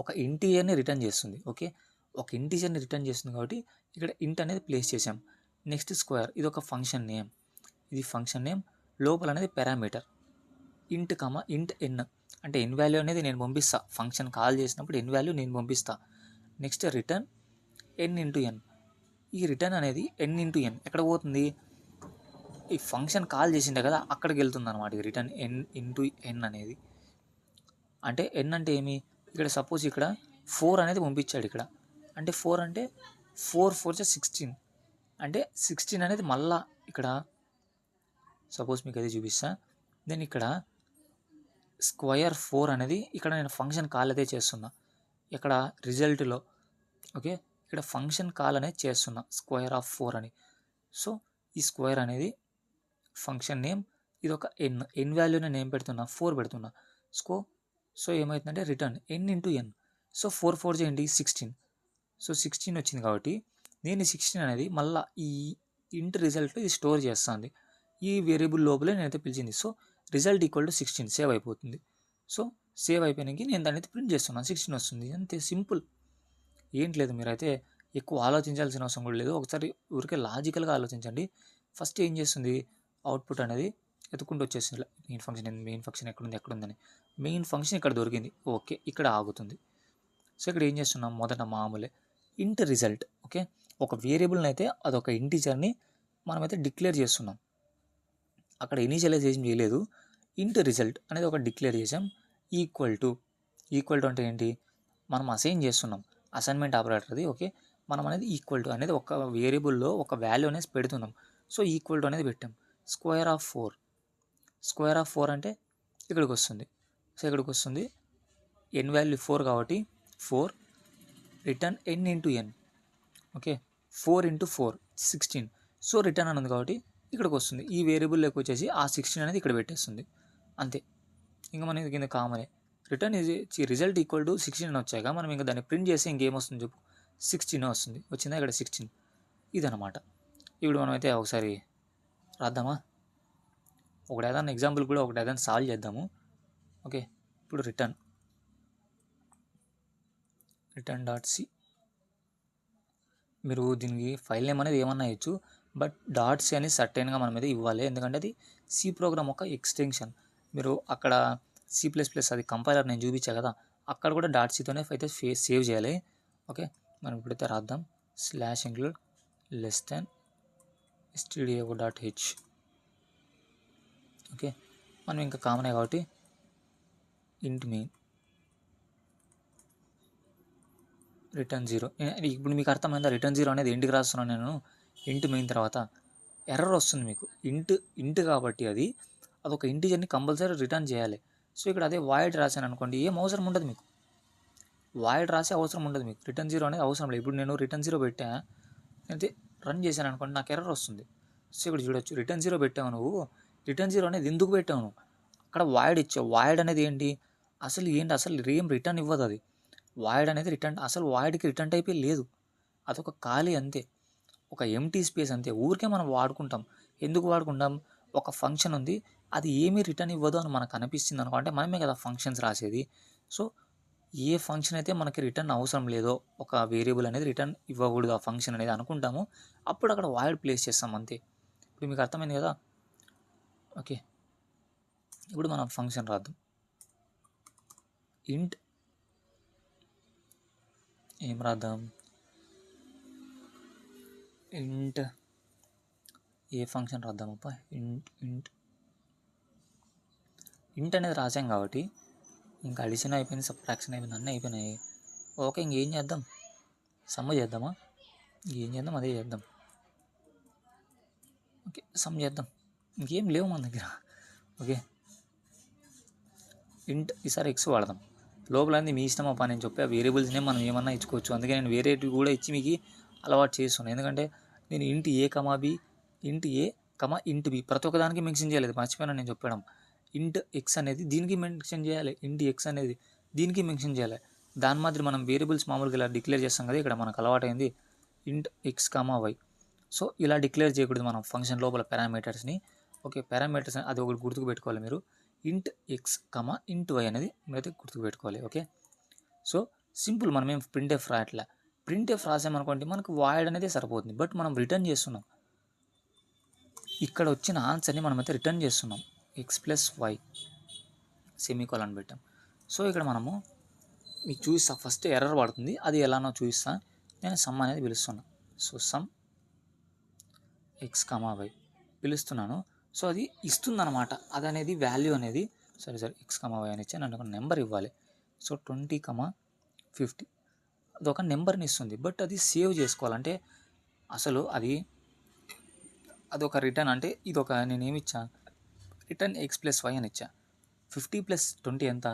Speaker 1: ఒక ఇంటీజర్ని రిటర్న్ చేస్తుంది. ఓకే, ఒక ఇంటీజర్ని రిటర్న్ చేస్తుంది కాబట్టి ఇక్కడ ఇంట్ అనేది ప్లేస్ చేసాం. నెక్స్ట్ స్క్వేర్, ఇది ఒక ఫంక్షన్ నేమ్, ఇది ఫంక్షన్ నేమ్. లోపల అనేది పారామీటర్ ఇంట్ ఎన్, అంటే ఎన్ వాల్యూ అనేది నేను పంపిస్తా. ఫంక్షన్ కాల్ చేసినప్పుడు ఎన్ వాల్యూ నేను పంపిస్తా. Next return n × n. ఈ రిటర్న్ అనేది n × n ఎక్కడ పోతుంది, ఈ ఫంక్షన్ కాల్ చేసిండే కదా అక్కడికి వెళ్తుంది అనమాట. ఈ రిటర్న్ n × n అనేది, అంటే n అంటే ఏమి, ఇక్కడ సపోజ్ ఇక్కడ 4 అనేది పంపించాడు ఇక్కడ, అంటే 4 అంటే 4 × 4 = 16, అంటే 16 అనేది మళ్ళా ఇక్కడ సపోజ్ మీకు అది చూపిస్తా. నేను ఇక్కడ స్క్వయర్ 4 అనేది ఇక్కడ నేను ఫంక్షన్ కాల్ అయితే చేస్తున్నా ఇక్కడ రిజల్ట్లో. ఓకే, ఇక్కడ ఫంక్షన్ కాల్ అనేది చేస్తున్నా స్క్వేర్ ఆఫ్ 4 అని. సో ఈ స్క్వేర్ అనేది ఫంక్షన్ నేమ్, ఇది ఒక ఎన్ వాల్యూని నేను పెడుతున్నా, 4 పెడుతున్నా. సో ఏమవుతుందంటే రిటర్న్ n × n. సో 4 × 4 ఏంటి 16. సో 16 వచ్చింది కాబట్టి నేను 16 అనేది మళ్ళీ ఈ ఇంట్ రిజల్ట్లో ఇది స్టోర్ చేస్తుంది. ఈ వేరియబుల్ లోపలే నేనైతే పిలిచింది. సో రిజల్ట్ = 16 సేవ్ అయిపోతుంది. సో సేవ్ అయిపోయినాక నేను దాన్ని అయితే ప్రింట్ చేస్తున్నాను, 16 వస్తుంది. అంతే సింపుల్, ఏంటి లేదు. మీరైతే ఎక్కువ ఆలోచించాల్సిన అవసరం కూడా లేదు. ఒకసారి ఊరికే లాజికల్గా ఆలోచించండి. ఫస్ట్ ఏం చేస్తుంది, అవుట్పుట్ అనేది ఎత్తుకుంటూ వచ్చేసింది. మెయిన్ ఫంక్షన్ ఎక్కడుందని మెయిన్ ఫంక్షన్ ఇక్కడ దొరికింది. ఓకే, ఇక్కడ ఆగుతుంది. సో ఇక్కడ ఏం చేస్తున్నాం, మొదట మామూలే ఇంట్ రిజల్ట్. ఓకే, ఒక వేరియబుల్ని అయితే అదొక ఇంటీజర్ని మనమైతే డిక్లేర్ చేస్తున్నాం. అక్కడ ఇనీషియలైజేషన్ చేయలేదు, ఇంట్ రిజల్ట్ అనేది ఒక డిక్లేర్ చేసాం. ఈక్వల్ టు అంటే ఏంటి, మనం అసైన్ చేస్తున్నాం, అసైన్మెంట్ ఆపరేటర్ అది. ఓకే, మనం అనేది ఈక్వల్ టు అనేది ఒక వేరియబుల్లో ఒక వాల్యూ అనేది పెడుతున్నాం. సో ఈక్వల్ టు అనేది పెట్టాం. స్క్వేర్ ఆఫ్ 4 అంటే ఇక్కడికి వస్తుంది. సో ఇక్కడికి వస్తుంది, ఎన్ వాల్యూ 4 కాబట్టి 4 return n × n. Okay, 4 × 4 16. So return అని ఉంది కాబట్టి ఇక్కడికి వస్తుంది. ఈ వేరియబుల్లోకి వచ్చేసి ఆ 16 అనేది ఇక్కడ పెట్టేస్తుంది. అంతే, ఇంకా మనం కింద కామనే రిటర్న్ రిజల్ట్ = 16 అని వచ్చాక మనం ఇంకా దాన్ని ప్రింట్ చేసి ఇంకేమొస్తుంది చెప్పు, 16 వస్తుంది. వచ్చిందా ఇక్కడ 16, ఇదనమాట. ఇప్పుడు మనమైతే ఒకసారి రాద్దామా, ఒకటి ఏదైనా ఎగ్జాంపుల్ కూడా ఒకటి ఏదైనా సాల్వ్ చేద్దాము. ఓకే, ఇప్పుడు రిటర్న్.c. మీరు దీనికి ఫైల్ నేమ్ అనేది ఏమన్నా ఇవ్వచ్చు, బట్ .c అనేది సర్టెన్గా మనం అయితే ఇవ్వాలి, ఎందుకంటే అది సి ప్రోగ్రామ్ ఒక ఎక్స్టెన్షన్. మీరు అక్కడ C++ అది కంపైలర్ నేను చూపించా కదా, అక్కడ కూడా .cతోనే అయితే సేవ్ చేయాలి. ఓకే, మనం ఇప్పుడైతే రాద్దాం, /include stdio.h. ఓకే, మనం ఇంకా కామనే కాబట్టి int main. రిటర్న్ 0. ఇప్పుడు మీకు అర్థమైందా? రిటర్న్ 0 అనేది ఇంటికి రాస్తున్నాను నేను. ఇంట్ మెయిన్ తర్వాత ఎర్రర్ వస్తుంది మీకు. ఇంట్ కాబట్టి అదొక ఇంటిజర్ని కంపల్సరీ రిటర్న్ చేయాలి. సో ఇక్కడ అదే వాయిడ్ రాశాను అనుకోండి, ఏం అవసరం ఉండదు మీకు. వాయిడ్ రాసే అవసరం ఉండదు మీకు. రిటర్న్ 0 అనేది అవసరం లేదు. ఇప్పుడు నేను రిటర్న్ 0 పెట్టా, అయితే రన్ చేశాను అనుకోండి, నాకు ఎర్రర్ వస్తుంది. సో ఇక్కడ చూడొచ్చు, రిటర్న్ 0 పెట్టావు నువ్వు. రిటర్న్ 0 అనేది ఎందుకు పెట్టావు నువ్వు? అక్కడ వాయిడ్ ఇచ్చావు. వాయిడ్ అనేది ఏంటి? అసలు ఏం రిటర్న్ ఇవ్వదు అది. వాయిడ్ అనేది అసలు వాయిడ్కి రిటర్న్ టైపే లేదు. అదొక ఖాళీ అంతే, ఒక ఎంటీ స్పేస్ అంతే. ఊరికే మనం వాడుకుంటాం. ఎందుకు వాడుకుంటాం? ఒక ఫంక్షన్ ఉంది, అది ఏమీ రిటర్న్ ఇవ్వదు అని మనకు అనిపిస్తుంది అనుకో, అంటే మనమే కదా ఫంక్షన్స్ రాసేది. సో ఏ ఫంక్షన్ అయితే మనకి రిటర్న్ అవసరం లేదో, ఒక వేరియబుల్ అనేది రిటర్న్ ఇవ్వకూడదు ఆ ఫంక్షన్ అనేది అనుకుంటాము, అప్పుడు అక్కడ వాయిడ్ ప్లేస్ చేస్తాం అంతే. ఇప్పుడు మీకు అర్థమైంది కదా? ఓకే, ఇప్పుడు మనం ఫంక్షన్ రాద్దాం. ఇంట్ ఏం రాద్దాం? ఇంట్ ఏ ఫంక్షన్ రాద్దామప్పా? ఇంట్ అనేది రాసాం కాబట్టి ఇంకా అడిషన్ అయిపోయింది, సబ్ట్రాక్షన్ అయిపోయింది, అన్నీ అయిపోయినాయి. ఓకే, ఇంకేం చేద్దాం? సమ్ చేద్దామా? ఏం చేద్దాం? అదే చేద్దాం. ఓకే, సమ్ చేద్దాం. ఇంకేం లేవు మన దగ్గర. ఓకే, ఇంట్ ఈసారి ఎక్స్ వాడదాం. లోపలంది మీ ఇష్టం అప్ప, నేను చెప్పే వేరియబుల్స్నే మనం ఏమన్నా ఇచ్చుకోవచ్చు. అందుకే నేను వేరేటివి కూడా ఇచ్చి మీకు అలవాటు చేస్తున్నాను. ఎందుకంటే నేను ఇంట్ ఏ కమా బి, ఇంట్ ఏ కమా ఇంట్ బి ప్రతి ఒక్కదానికి మెన్షన్ చేయలేదు, మర్చిపోయాను నేను చెప్పడం. ఇంట్ ఎక్స్ అనేది దీనికి మెన్షన్ చేయాలి, ఇంట్ ఎక్స్ అనేది దీనికి మెన్షన్ చేయాలి. దాని మాదిరి మనం వేరియబుల్స్ మామూలుగా ఇలా డిక్లేర్ చేస్తాం కదా, ఇక్కడ మనకు అలవాటైంది ఇంట్ ఎక్స్ కామా వై. సో ఇలా డిక్లేర్ చేయకూడదు మనం ఫంక్షన్ లోపల పారామీటర్స్ని. ఓకే, పారామీటర్స్ అది ఒకటి గుర్తుకు పెట్టుకోవాలి మీరు. ఇంట్ ఎక్స్ కమా ఇంట్ వై అనేది మీరైతే గుర్తుకు పెట్టుకోవాలి. Okay, so simple. మనం ఏం ప్రింట్ఎఫ్ రాయట్లే. ప్రింట్ఎఫ్ రాసామనుకోండి మనకు వాయిడ్ అనేది సరిపోతుంది, బట్ మనం రిటర్న్ చేస్తున్నాం. ఇక్కడ వచ్చిన ఆన్సర్ని మనమైతే రిటర్న్ చేస్తున్నాం, ఎక్స్ ప్లస్ వై సెమీకోలన్ పెట్టాం. సో ఇక్కడ మనము మీకు చూపిస్తా, ఫస్ట్ ఎర్రర్ పడుతుంది, అది ఎలానో చూపిస్తా. నేను సమ్ అనేది పిలుస్తున్నా. So sum X comma Y పిలుస్తున్నాను. సో అది ఇస్తుంది అనమాట, అది అనేది వాల్యూ అనేది. సరే ఎక్స్ కమా వై అని ఇచ్చా, నన్ను ఒక నెంబర్ ఇవ్వాలి. సో 20,50 అదొక నెంబర్ని ఇస్తుంది, బట్ అది సేవ్ చేసుకోవాలంటే అసలు అదొక రిటర్న్ అంటే ఇదొక నేనేమి ఇచ్చా, రిటర్న్ ఎక్స్ ప్లస్ వై అని ఇచ్చా. 50 + 20 ఎంత?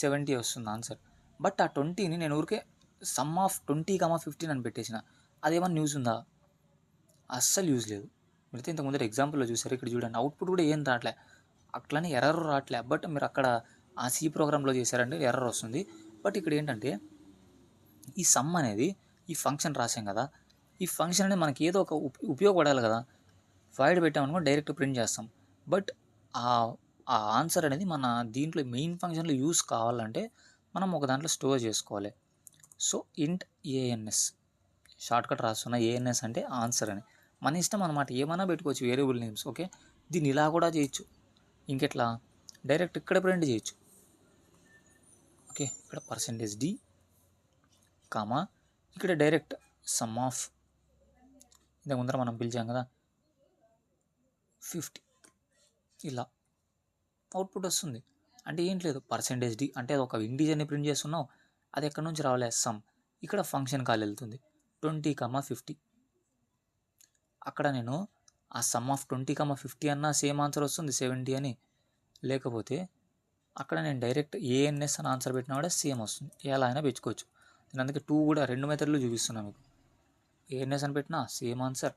Speaker 1: 70 వస్తుంది ఆన్సర్. బట్ ఆ 20ని నేను ఊరికే సమ్ ఆఫ్ 20,15 అని పెట్టేసిన. అదేమన్నా యూజ్ ఉందా? అస్సలు యూజ్ లేదు. మీరైతే ఇంతకు ముందర ఎగ్జాంపుల్లో చూసారు, ఇక్కడ చూడండి అవుట్పుట్ కూడా ఏం రావట్లే, అట్లనే ఎర్రర్ రావట్లే. బట్ మీరు అక్కడ ఆ సి ప్రోగ్రాంలో చేశారంటే ఎర్రర్ వస్తుంది. బట్ ఇక్కడ ఏంటంటే ఈ సమ్ అనేది ఈ ఫంక్షన్ రాసాం కదా, ఈ ఫంక్షన్ అనేది మనకి ఏదో ఒక ఉపయోగపడాలి కదా. వాయిడ్ పెట్టామనుకో డైరెక్ట్ ప్రింట్ చేస్తాం, బట్ ఆ ఆన్సర్ అనేది మన దీంట్లో మెయిన్ ఫంక్షన్లో యూస్ కావాలంటే మనం ఒక దాంట్లో స్టోర్ చేసుకోవాలి. సో ఇంట్ ఏఎన్ఎస్ షార్ట్కట్ రాస్తున్న, ఏఎన్ఎస్ అంటే ఆన్సర్ అని. మన ఇష్టం అనమాట, ఏమైనా పెట్టుకోవచ్చు వేరియబుల్ నేమ్స్. ఓకే, దీన్ని ఇలా కూడా చేయొచ్చు. ఇంకెట్లా? డైరెక్ట్ ఇక్కడ ప్రింట్ చేయొచ్చు. ఓకే, ఇక్కడ %d కామా ఇక్కడ డైరెక్ట్ సమ్ ఆఫ్, ఇంతకు ముందర మనం పిలిచాం కదా 50, ఇలా అవుట్పుట్ వస్తుంది. అంటే ఏం లేదు, %d అంటే అది ఒక ఇంటీజర్ని ప్రింట్ చేస్తున్నావు, అది ఎక్కడి నుంచి రావాలి? సమ్. ఇక్కడ ఫంక్షన్ కాల్ వెళ్తుంది 20,50. అక్కడ నేను ఆ సమ్ ఆఫ్ 20,50 అన్నా సేమ్ ఆన్సర్ వస్తుంది 70 అని. లేకపోతే అక్కడ నేను డైరెక్ట్ ఏఎన్ఎస్ అని ఆన్సర్ పెట్టినా కూడా సేమ్ వస్తుంది. ఎలా అయినా పెంచుకోవచ్చు. నేను అందుకే 2 కూడా 2 మెథడ్లు చూపిస్తున్నాను మీకు. ఏఎన్ఎస్ అని పెట్టినా సేమ్ ఆన్సర్,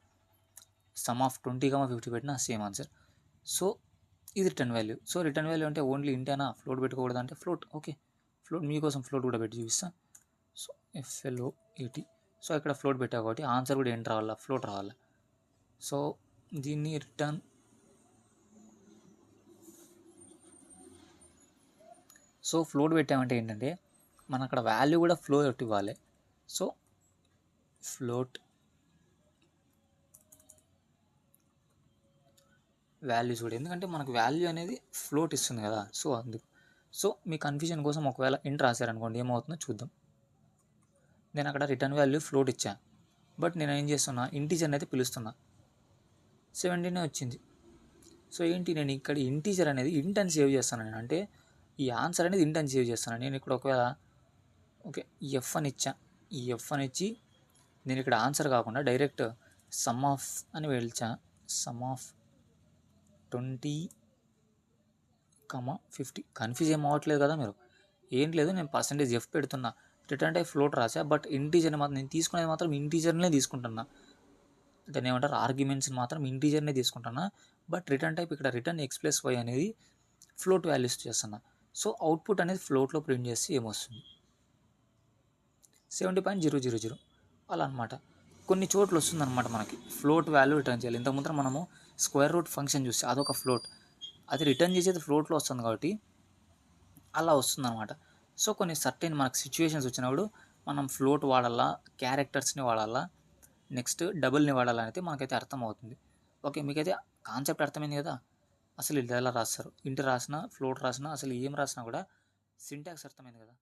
Speaker 1: సమ్ ఆఫ్ 20,50 పెట్టినా సేమ్ ఆన్సర్. సో ఇది return value. So return value అంటే ఓన్లీ ఇంటేనా, ఫ్లోట్ పెట్టుకోకూడదు అంటే ఫ్లోట్. ఓకే, ఫ్లోట్ మీకోసం ఫ్లోట్ కూడా పెట్టి చూపిస్తా. So FLOAT. సో ఇక్కడ ఫ్లోట్ పెట్టా కాబట్టి ఆన్సర్ కూడా ఏంటి రావాలా? ఫ్లోట్ రావాలా. సో దీన్ని రిటర్న్ ఫ్లోట్ పెట్టామంటే ఏంటంటే మనం అక్కడ వాల్యూ కూడా ఫ్లోట్ ఇవ్వాలి. సో ఫ్లోట్ వాల్యూస్ కూడా, ఎందుకంటే మనకు వాల్యూ అనేది ఫ్లోట్ ఇస్తుంది కదా, సో అందుకు. సో మీ కన్ఫ్యూజన్ కోసం ఒకవేళ ఇంట్ రాశారనుకోండి ఏమవుతుందో చూద్దాం. నేను అక్కడ రిటర్న్ వాల్యూ ఫ్లోట్ ఇచ్చా, బట్ నేను ఏం చేస్తున్నా, ఇంటీజర్ అయితే పిలుస్తున్నా, 17 వచ్చింది. సో ఏంటి, నేను ఇక్కడ ఇంటీజర్ అనేది ఇంట్ అని సేవ్ చేస్తాను నేను, అంటే ఈ ఆన్సర్ అనేది ఇంట్ అని సేవ్ చేస్తాను నేను. ఇక్కడ ఒకవేళ ఓకే ఎఫ్ అని ఇచ్చా, ఈ ఎఫ్ అని ఇచ్చి నేను ఇక్కడ ఆన్సర్ కాకుండా డైరెక్ట్ సమ్ ఆఫ్ అని వెళ్ళా, సమ్ ఆఫ్ 20, 50. కన్ఫ్యూజ్ ఏం అవ్వట్లేదు కదా మీరు? ఏం లేదు, నేను పర్సంటేజ్ ఎఫ్ పెడుతున్నా, రిటర్న్ టైప్ ఫ్లోట్ రాసా, బట్ ఇంటీజర్ని మాత్రం నేను తీసుకునేది మాత్రం ఇంటీజర్నే తీసుకుంటున్నా. దాన్ని ఏమంటారు, ఆర్గ్యుమెంట్స్ని మాత్రం ఇంటీజర్నే తీసుకుంటున్నా, బట్ రిటర్న్ టైప్ ఇక్కడ రిటర్న్ x+y అనేది ఫ్లోట్ వాల్యూస్ చేస్తున్నా. సో అవుట్పుట్ అనేది ఫ్లోట్లో ప్రింట్ చేస్తే ఏమొస్తుంది, 70.000 అలా అనమాట. కొన్ని చోట్ల వస్తుందన్నమాట మనకి ఫ్లోట్ వాల్యూ రిటర్న్ చేయాలి. ఇంతకుముందు మనము స్క్వేర్ రూట్ ఫంక్షన్ చూస్తే అదొక ఫ్లోట్, అది రిటర్న్ చేసేది ఫ్లోట్లో వస్తుంది కాబట్టి అలా వస్తుందన్నమాట. సో కొన్ని సర్టెన్ మనకు సిచ్యువేషన్స్ వచ్చినప్పుడు మనం ఫ్లోట్ వాడాలా, క్యారెక్టర్స్ని వాడాలా, నెక్స్ట్ డబుల్ని వాడాలా అనేది మనకైతే అర్థమవుతుంది. ఓకే, మీకైతే కాన్సెప్ట్ అర్థమైంది కదా? అసలు ఇది ఎలా రాస్తారు, ఇంటి రాసినా ఫ్లోట్ రాసినా అసలు ఏం రాసినా కూడా సింటాక్స్ అర్థమైంది కదా?